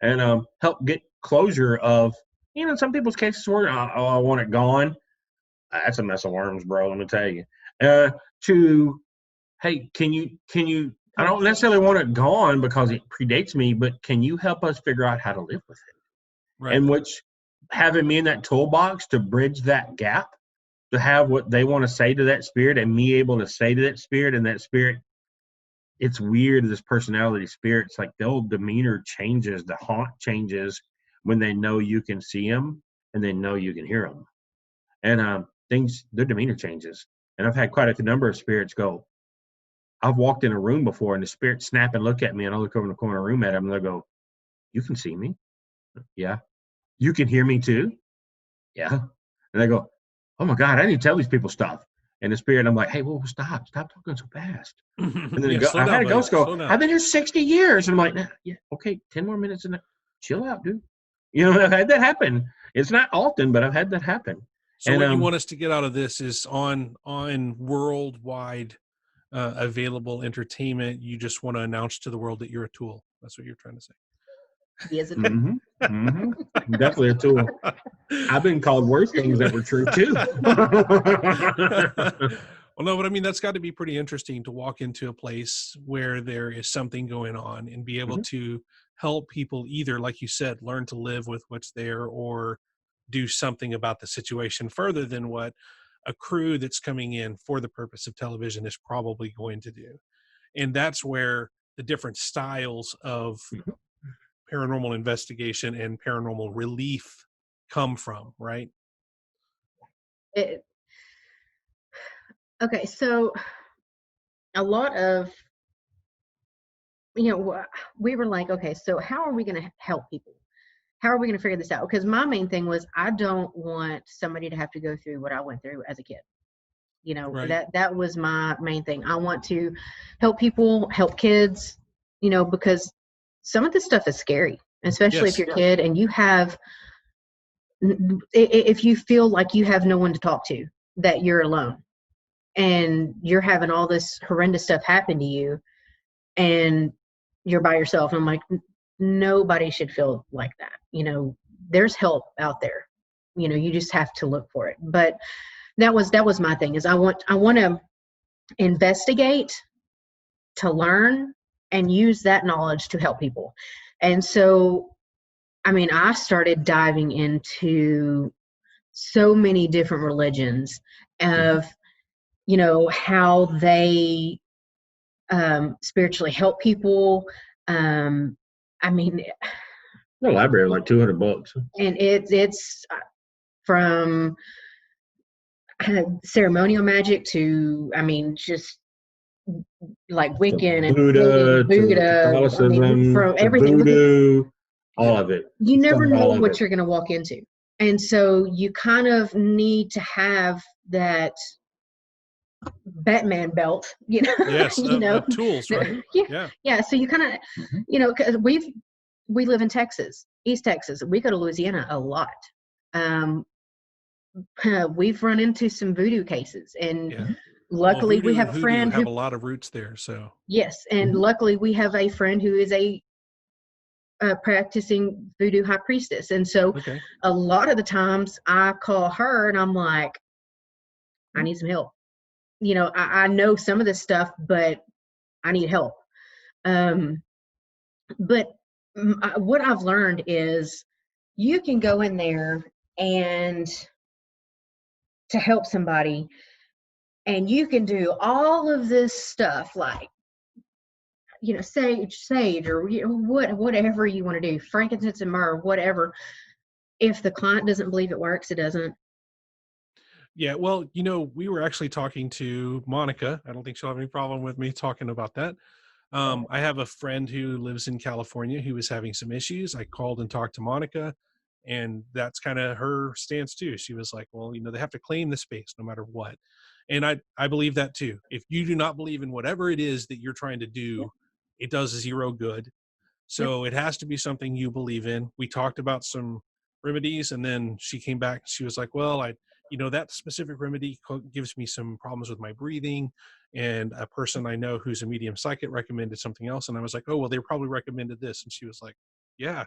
And help get closure of, in some people's cases where, oh, I want it gone. That's a mess of worms, bro. Let me tell you. Uh, to, hey, can you? I don't necessarily want it gone because it predates me, but can you help us figure out how to live with it? Right. And which having me in that toolbox to bridge that gap, to have what they want to say to that spirit, and me able to say to that spirit, and that spirit, it's weird. This personality spirit, it's like the old demeanor changes, the haunt changes when they know you can see them and they know you can hear them. And their demeanor changes. And I've had quite a number of spirits go. I've walked in a room before, and the spirit snap and look at me, and I look over in the corner of the room at them, and they'll go, "You can see me, yeah. You can hear me too, yeah." And they go, "Oh my God, I need to tell these people stuff." And the spirit, I'm like, "Hey, well, stop talking so fast." And then Yeah, slow I had down, a buddy. ghost Slow go, down. "I've been here 60 years," and I'm like, nah, "Yeah, okay, 10 more minutes, and chill out, dude." I've had that happen. It's not often, but I've had that happen. So And what you want us to get out of this is on worldwide available entertainment. You just want to announce to the world that you're a tool. That's what you're trying to say. He is a Definitely a tool. I've been called worse things that were true too. Well, no, but I mean, that's got to be pretty interesting to walk into a place where there is something going on and be able to help people either, like you said, learn to live with what's there or do something about the situation further than what a crew that's coming in for the purpose of television is probably going to do. And that's where the different styles of paranormal investigation and paranormal relief come from, right? Okay, so a lot of, we were like, okay, so how are we going to help people? How are we going to figure this out? Because my main thing was I don't want somebody to have to go through what I went through as a kid. Right. That was my main thing. I want to help people, help kids, because some of this stuff is scary, especially if Yes. you're a kid and if you feel like you have no one to talk to, that you're alone and you're having all this horrendous stuff happen to you and you're by yourself. And I'm like, nobody should feel like that. There's help out there. You just have to look for it. But that was my thing, is I want to investigate, to learn, and use that knowledge to help people. And so, I mean, I started diving into so many different religions of, how they spiritually help people. I mean, The library, like 200 books. and it's from ceremonial magic to, I mean, just like Wiccan and Buddha, to Buddha. I mean, Catholicism, from to everything. voodoo, all of it. You never know All of what it. you're going to walk into. And so you kind of need to have that Batman belt, Yes. Tools, right? Yeah. So you kind of, because we live in Texas, East Texas. We go to Louisiana a lot. We've run into some voodoo cases, and luckily we have a friend who have who, a lot of roots there. So yes, and luckily we have a friend who is a practicing voodoo high priestess, and so a lot of the times I call her and I'm like, I need some help. I know some of this stuff, but I need help. But what I've learned is you can go in there and to help somebody, and you can do all of this stuff like, sage, or whatever you want to do, frankincense and myrrh, whatever. If the client doesn't believe it works, it doesn't. Yeah, well, we were actually talking to Monica. I don't think she'll have any problem with me talking about that. I have a friend who lives in California who was having some issues. I called and talked to Monica, and that's kind of her stance too. She was like, well, they have to claim the space no matter what. And I believe that too. If you do not believe in whatever it is that you're trying to do, it does zero good. So it has to be something you believe in. We talked about some remedies, and then she came back. She was like, well, that specific remedy gives me some problems with my breathing. And a person I know who's a medium psychic recommended something else. And I was like, oh, well, they probably recommended this. And she was like, yeah.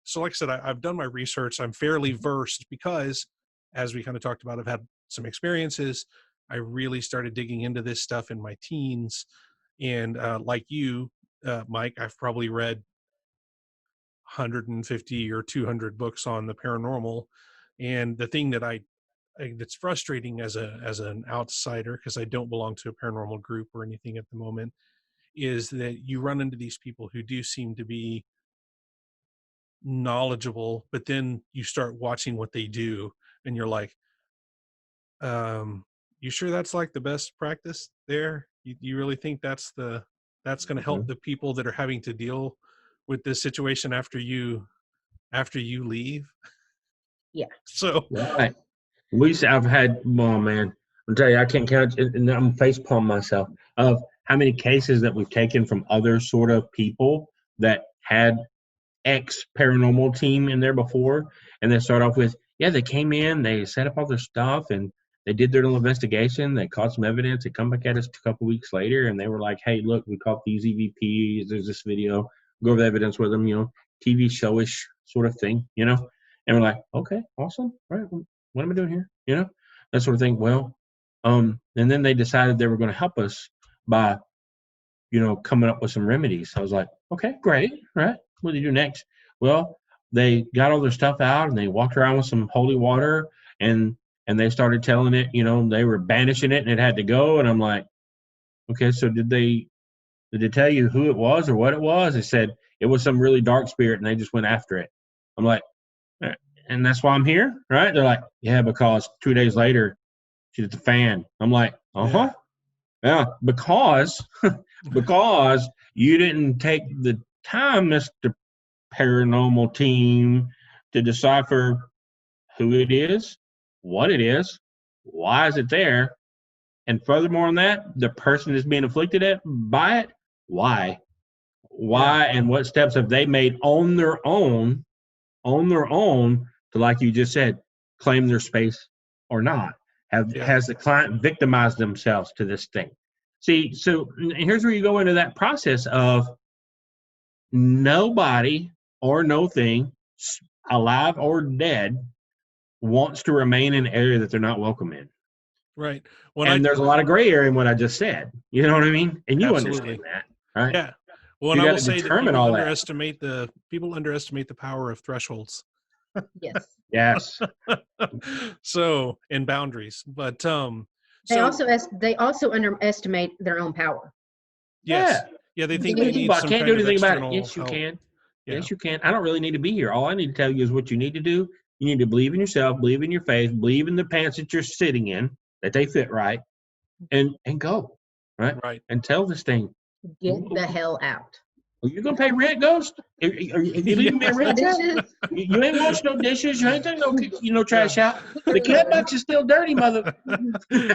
So like I said, I've done my research. I'm fairly versed because, as we kind of talked about, I've had some experiences. I really started digging into this stuff in my teens. And like you, Mike, I've probably read 150 or 200 books on the paranormal. And the thing that that's frustrating as an outsider, because I don't belong to a paranormal group or anything at the moment, is that you run into these people who do seem to be knowledgeable, but then you start watching what they do and you're like, you sure that's like the best practice there? You really think that's going to help the people that are having to deal with this situation after you leave? Yeah. So Right. I've had, oh man, I'll tell you, I can't count, and I'm facepalm myself, of how many cases that we've taken from other sort of people that had X paranormal team in there before, and they start off with, yeah, they came in, they set up all their stuff, and they did their little investigation. They caught some evidence. They come back at us a couple weeks later, and they were like, "Hey, look, we caught these EVPs. There's this video. Go over the evidence with them. TV showish sort of thing. And we're like, okay, awesome. All right, well, what am I doing here? That sort of thing. Well, and then they decided they were going to help us by, coming up with some remedies. I was like, okay, great. All right, what do you do next? Well, they got all their stuff out and they walked around with some holy water and they started telling it, they were banishing it and it had to go. And I'm like, okay, so did they tell you who it was or what it was? They said it was some really dark spirit and they just went after it. I'm like, and that's why I'm here, right? They're like, yeah, because 2 days later, she's at the fan. I'm like, uh-huh. Yeah, because you didn't take the time, Mr. Paranormal Team, to decipher who it is, what it is, why is it there, and furthermore on that, the person is being afflicted by it, why, and what steps have they made on their own, to, like you just said, claim their space or not? Has the client victimized themselves to this thing? See, so here's where you go into that process of nobody or no thing, alive or dead, wants to remain in an area that they're not welcome in. Right. And there's a lot of gray area in what I just said. You know what I mean? And you understand that, right? Yeah. Well, and I will say that people underestimate the power of thresholds. Yes. Yes. So, and boundaries, but they also underestimate their own power. Yes. Yeah, they think they need some can't kind do of anything about it. external Yes, you help. can. Yeah. Yes, you can. I don't really need to be here. All I need to tell you is what you need to do. You need to believe in yourself, believe in your faith, believe in the pants that you're sitting in, that they fit right, and go, right? Right. And tell this thing. Get the hell out. Are you gonna pay rent, Ghost? Are you leaving me a rent check? You ain't washing no dishes. You ain't taking no trash out. The cat box is still dirty, mother. You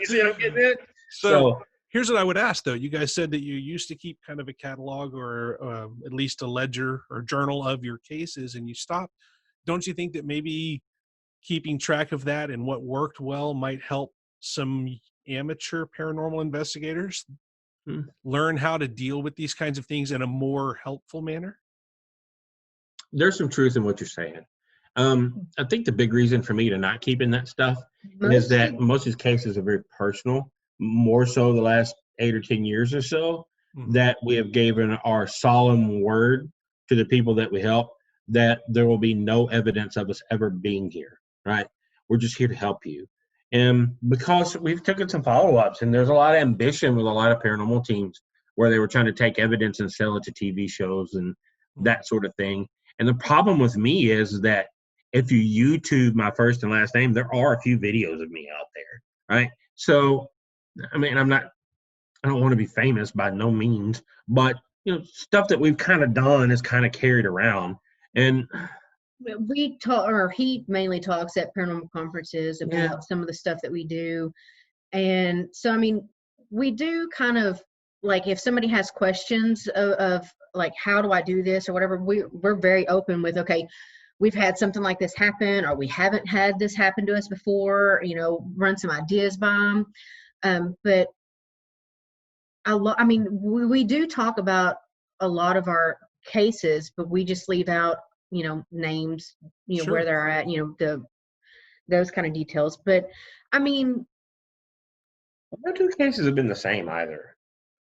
see what I'm getting at? So here's what I would ask, though. You guys said that you used to keep kind of a catalog or at least a ledger or journal of your cases, and you stopped. Don't you think that maybe keeping track of that and what worked well might help some amateur paranormal investigators learn how to deal with these kinds of things in a more helpful manner? There's some truth in what you're saying. I think the big reason for me to not keeping that stuff is that most of these cases are very personal, more so the last 8 or 10 years or so, that we have given our solemn word to the people that we help that there will be no evidence of us ever being here, right? We're just here to help you. And because we've taken some follow-ups, and there's a lot of ambition with a lot of paranormal teams where they were trying to take evidence and sell it to TV shows and that sort of thing. And the problem with me is that if you YouTube my first and last name, there are a few videos of me out there, right? So, I mean, I don't want to be famous by no means, but stuff that we've kind of done is kind of carried around. And we talk, or he mainly talks at paranormal conferences about some of the stuff that we do. And so, I mean, we do kind of, like, if somebody has questions of like, how do I do this or whatever, we're very open with, okay, we've had something like this happen, or we haven't had this happen to us before, run some ideas by them. But I mean, we do talk about a lot of our cases, but we just leave out, names, where they're at, those kind of details. But I mean, no two cases have been the same either.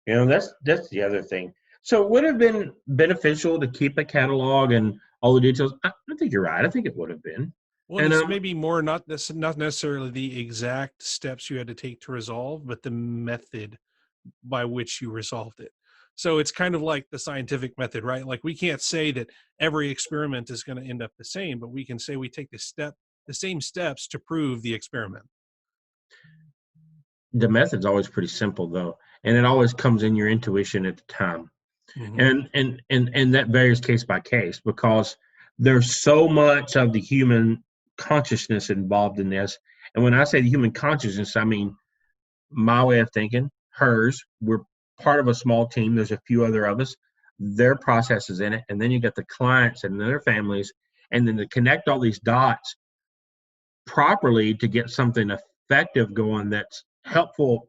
That's the other thing. So it would have been beneficial to keep a catalog and all the details. I think you're right. I think it would have been. Well, and it's maybe more not necessarily the exact steps you had to take to resolve, but the method by which you resolved it. So it's kind of like the scientific method, right? Like, we can't say that every experiment is going to end up the same, but we can say we take the same steps to prove the experiment. The method's always pretty simple, though, and it always comes in your intuition at the time. And that varies case by case, because there's so much of the human consciousness involved in this. And when I say the human consciousness, I mean my way of thinking, hers. We're part of a small team. There's a few other of us, their processes in it. And then you got the clients and their families. And then to connect all these dots, properly to get something effective going that's helpful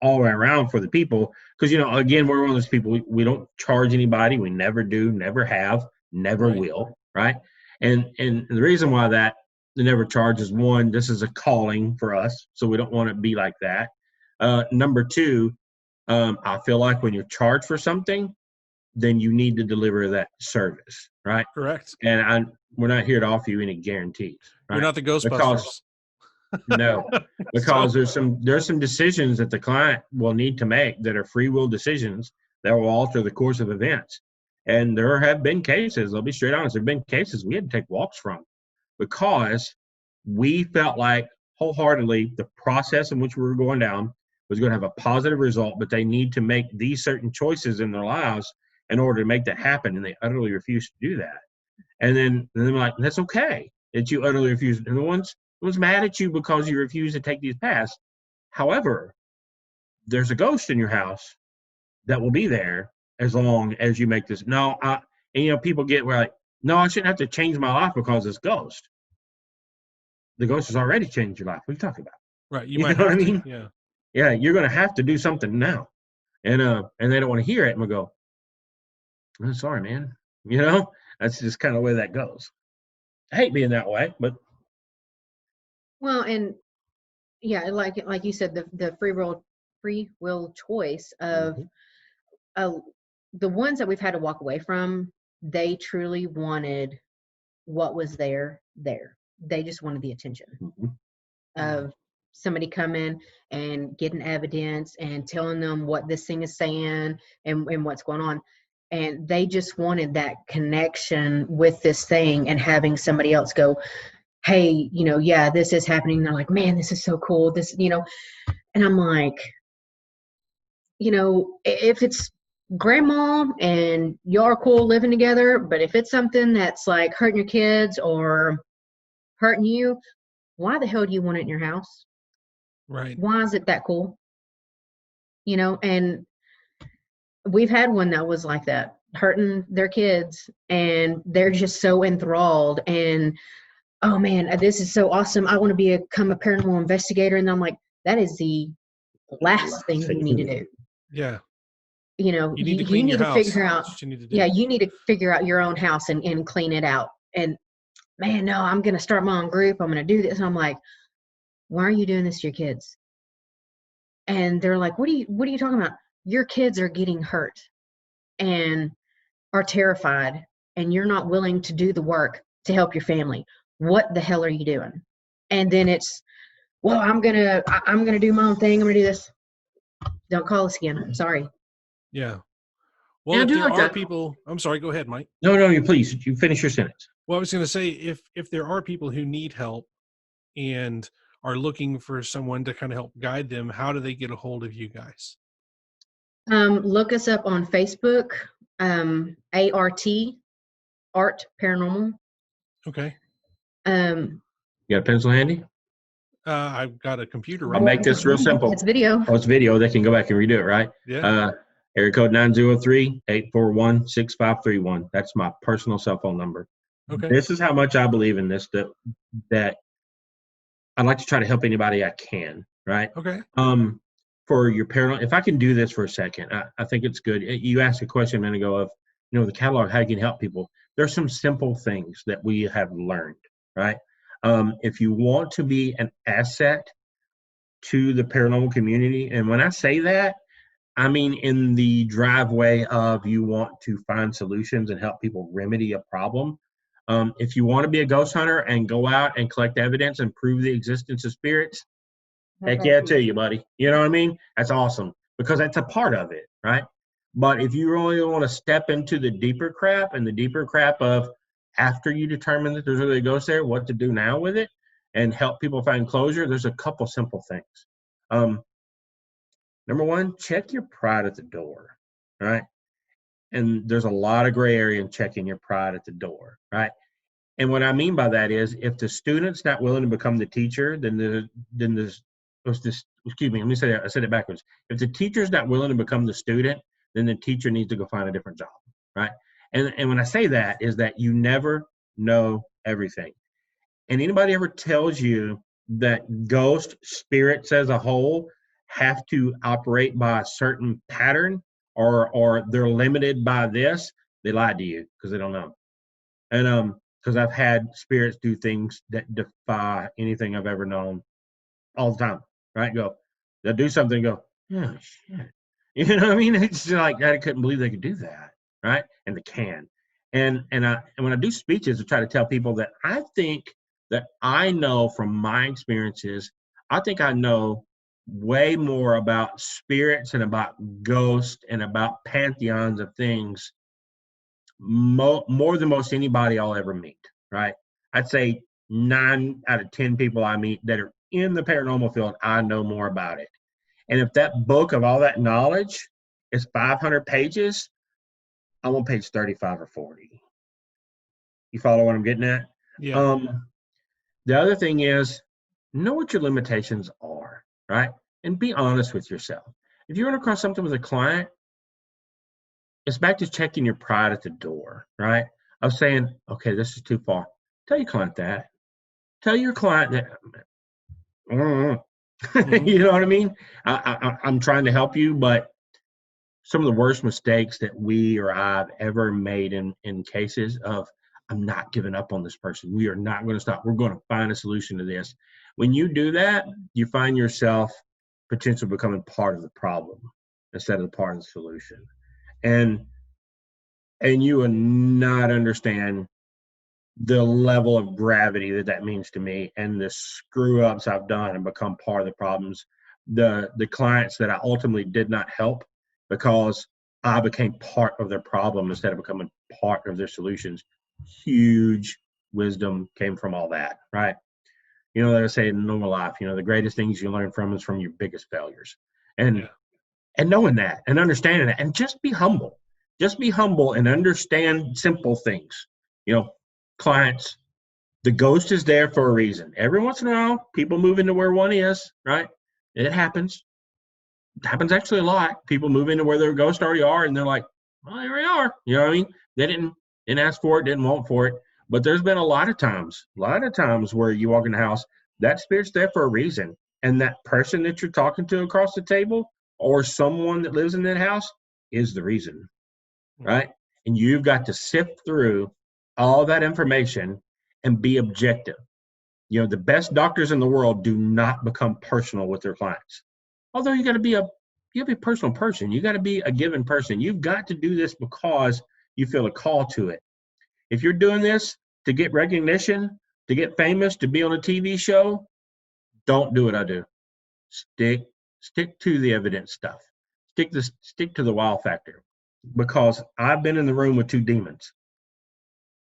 all the way around for the people. Because, again, we're one of those people, we don't charge anybody. We never do, never have, never Right. will, right? And the reason why that the never charge is, one, this is a calling for us, so we don't want to be like that. Number two, I feel like when you're charged for something, then you need to deliver that service, right? Correct. And we're not here to offer you any guarantees, right? You're not the Because Ghostbusters. no, because there's some decisions that the client will need to make that are free will decisions that will alter the course of events. And there have been cases, I'll be straight honest, there have been cases we had to take walks from because we felt like wholeheartedly the process in which we were going down was going to have a positive result, but they need to make these certain choices in their lives in order to make that happen. And they utterly refused to do that. And then they're like, that's okay that you utterly refuse. And the one's mad at you because you refuse to take these paths. However, there's a ghost in your house that will be there as long as you make this. No, people get like, no, I shouldn't have to change my life because it's ghost. The ghost has already changed your life. What are you talking about? Right. You You might know what have I to. mean? Yeah. Yeah, you're going to have to do something now. And they don't want to hear it. And we go, I'm sorry, man. That's just kind of the way that goes. I hate being that way, but Well, and yeah, like you said, the free will choice of Mhm. uh, the ones that we've had to walk away from, they truly wanted what was there. They just wanted the attention Mhm. of somebody coming and getting evidence and telling them what this thing is saying and what's going on. And they just wanted that connection with this thing and having somebody else go, hey, yeah, this is happening. And they're like, man, this is so cool. And I'm like, if it's grandma and y'all are cool living together, but if it's something that's like hurting your kids or hurting you, why the hell do you want it in your house? Right. Why is it that cool? And we've had one that was like that, hurting their kids, and they're just so enthralled. And oh man, this is so awesome. I want to become a paranormal investigator. And I'm like, that is the last thing you need to do. Yeah. You You need to you clean your need to house. figure out, That's what you need to yeah, do. you need to figure out your own house and clean it out. And man, no, I'm going to start my own group. I'm going to do this. And I'm like, why are you doing this to your kids? And they're like, what are you talking about? Your kids are getting hurt and are terrified, and you're not willing to do the work to help your family. What the hell are you doing? And then it's, well, I'm gonna do my own thing. I'm gonna do this. Don't call us again. I'm sorry. Yeah. Well, Yeah, I if do there like are that. people, I'm sorry, go ahead, Mike. No, you please. You finish your sentence. Well, I was going to say, if there are people who need help and are looking for someone to kind of help guide them, how do they get a hold of you guys? Look us up on Facebook, Art Paranormal. Okay. Um, You got a pencil handy? I've got a computer I'll right make now. this real simple. It's video. Oh, it's video. They can go back and redo it, right? Yeah. Area code 903-841-6531. That's my personal cell phone number. Okay. This is how much I believe in this, that I'd like to try to help anybody I can, right? Okay. For your paranormal, if I can do this for a second, I think it's good. You asked a question a minute ago of, the catalog, how you can help people. There's some simple things that we have learned, right? If you want to be an asset to the paranormal community, and when I say that, I mean in the driveway of you want to find solutions and help people remedy a problem. If you want to be a ghost hunter and go out and collect evidence and prove the existence of spirits, heck yeah to you, buddy. You know what I mean? That's awesome because that's a part of it, right? But if you really want to step into the deeper crap and the deeper crap of after you determine that there's really a ghost there, what to do now with it and help people find closure, there's a couple simple things. Number one, check your pride at the door, right? And there's a lot of gray area in checking your pride at the door, right? And what I mean by that is, if the student's not willing to become the teacher, excuse me, let me say that. I said it backwards. If the teacher's not willing to become the student, then the teacher needs to go find a different job, right? And when I say that is that you never know everything. And anybody ever tells you that ghost spirits as a whole have to operate by a certain pattern, or they're limited by this, they lied to you because they don't know. And because I've had spirits do things that defy anything I've ever known all the time, right? They'll do something, go, oh shit. You know what I mean? It's just like, I couldn't believe they could do that, right? And they can. And when I do speeches, I try to tell people that I think that I know from my experiences, I think I know way more about spirits and about ghosts and about pantheons of things more than most anybody I'll ever meet, right? I'd say 9 out of 10 people I meet that are in the paranormal field, I know more about it. And if that book of all that knowledge is 500 pages, I'm on page 35 or 40. You follow what I'm getting at? Yeah. The other thing is, know what your limitations are, right? And be honest with yourself. If you run across something with a client, it's back to checking your pride at the door, right? Of saying, okay, this is too far. Tell your client that. Tell your client that, you know what I mean? I'm trying to help you, but some of the worst mistakes that we or I've ever made in cases of, I'm not giving up on this person. We are not going to stop. We're going to find a solution to this. When you do that, you find yourself potentially becoming part of the problem instead of the part of the solution. And you will not understand the level of gravity that means to me, and the screw ups I've done and become part of the problems. The clients that I ultimately did not help because I became part of their problem instead of becoming part of their solutions. Huge wisdom came from all that, right? You know, they say in normal life, you know, the greatest things you learn from is from your biggest failures. And knowing that and understanding that, and just be humble. Just be humble and understand simple things. You know, clients, the ghost is there for a reason. Every once in a while, people move into where one is, right? It happens. It happens actually a lot. People move into where their ghosts already are, and they're like, well, here we are. You know what I mean? They didn't ask for it, didn't want for it. But there's been a lot of times where you walk in the house, that spirit's there for a reason. And that person that you're talking to across the table, or someone that lives in that house, is the reason, right? And you've got to sift through all that information and be objective. You know, the best doctors in the world do not become personal with their clients. Although you got to be a personal person. You got to be a given person. You've got to do this because you feel a call to it. If you're doing this to get recognition, to get famous, to be on a TV show, don't do what I do. Stick to the evidence stuff. Stick to the wow factor. Because I've been in the room with 2 demons.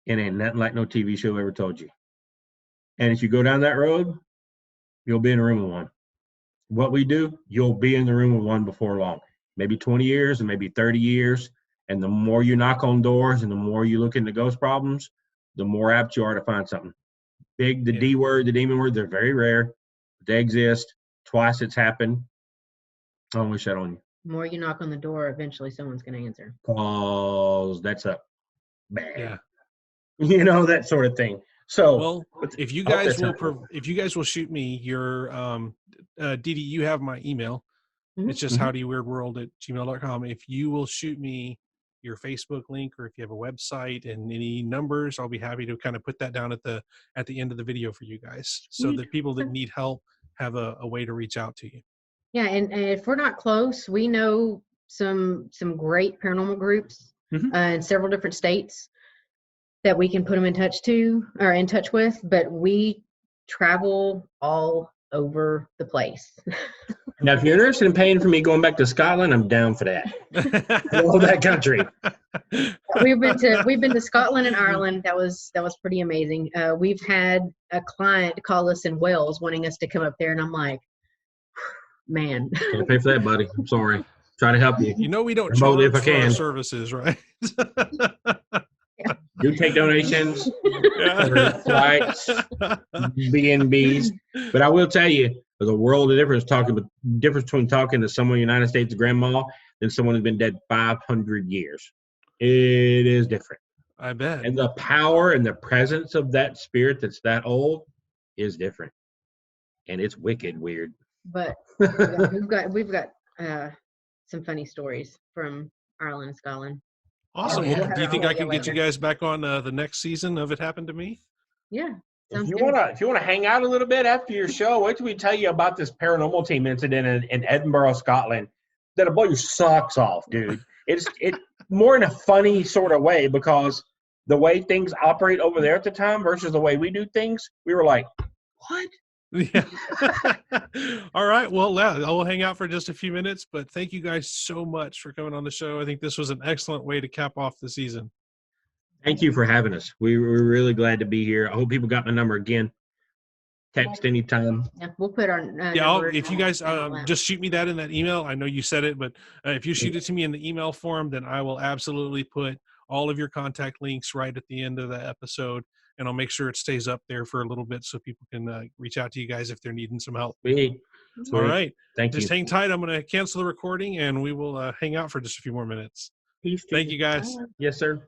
It ain't nothing like no TV show ever told you. And if you go down that road, you'll be in a room with one. What we do, you'll be in the room with one before long. Maybe 20 years and maybe 30 years. And the more you knock on doors and the more you look into ghost problems, the more apt you are to find something. The D word, the demon word, they're very rare. They exist. Twice it's happened. I don't wish that on you. The more you knock on the door, eventually someone's going to answer. Because that's up bad. Yeah. You know, that sort of thing. So, well, if you guys will shoot me your Dee Dee, you have my email. Mm-hmm. It's just howdyweirdworld@gmail.com. If you will shoot me your Facebook link, or if you have a website and any numbers, I'll be happy to kind of put that down at the end of the video for you guys, so that people that need help have a way to reach out to you. Yeah, and if we're not close, we know some great paranormal groups in several different states that we can put them in touch with, but we travel all over the place. Now, if you're interested in paying for me going back to Scotland, I'm down for that. I love that country. We've been to Scotland and Ireland. That was pretty amazing. We've had a client call us in Wales wanting us to come up there, and I'm like, man. Can't pay for that, buddy. I'm sorry. Try to help you. You know we don't remotely charge if I for our can. services, right? Do take donations for flights, B&Bs. But I will tell you, there's a world of difference between talking to someone in the United States grandma than someone who's been dead 500 years. It is different. I bet. And the power and the presence of that spirit that's that old is different. And it's wicked weird. But yeah, we've got some funny stories from Ireland and Scotland. Awesome. yeah. Well, do you think I Yeah, can get you later. guys back on the next season of It Happened to Me? Yeah. If Sounds you good. wanna hang out a little bit after your show, wait till we tell you about this paranormal team incident in Edinburgh, Scotland. That'll blow your socks off, dude. It's more in a funny sort of way because the way things operate over there at the time versus the way we do things, we were like, what? Yeah. All right. Well, yeah, I will hang out for just a few minutes, but thank you guys so much for coming on the show. I think this was an excellent way to cap off the season. Thank you for having us. We were really glad to be here. I hope people got my number again. Text anytime. Yeah, we'll put our Yeah, number if you guys and all that. just shoot me that in that email. I know you said it, but if you shoot it to me in the email form, then I will absolutely put all of your contact links right at the end of the episode, and I'll make sure it stays up there for a little bit so people can reach out to you guys if they're needing some help. Sweet. All right. Thank Just you. hang tight. I'm going to cancel the recording, and we will hang out for just a few more minutes. Peace. Thank you, guys. Yes, sir.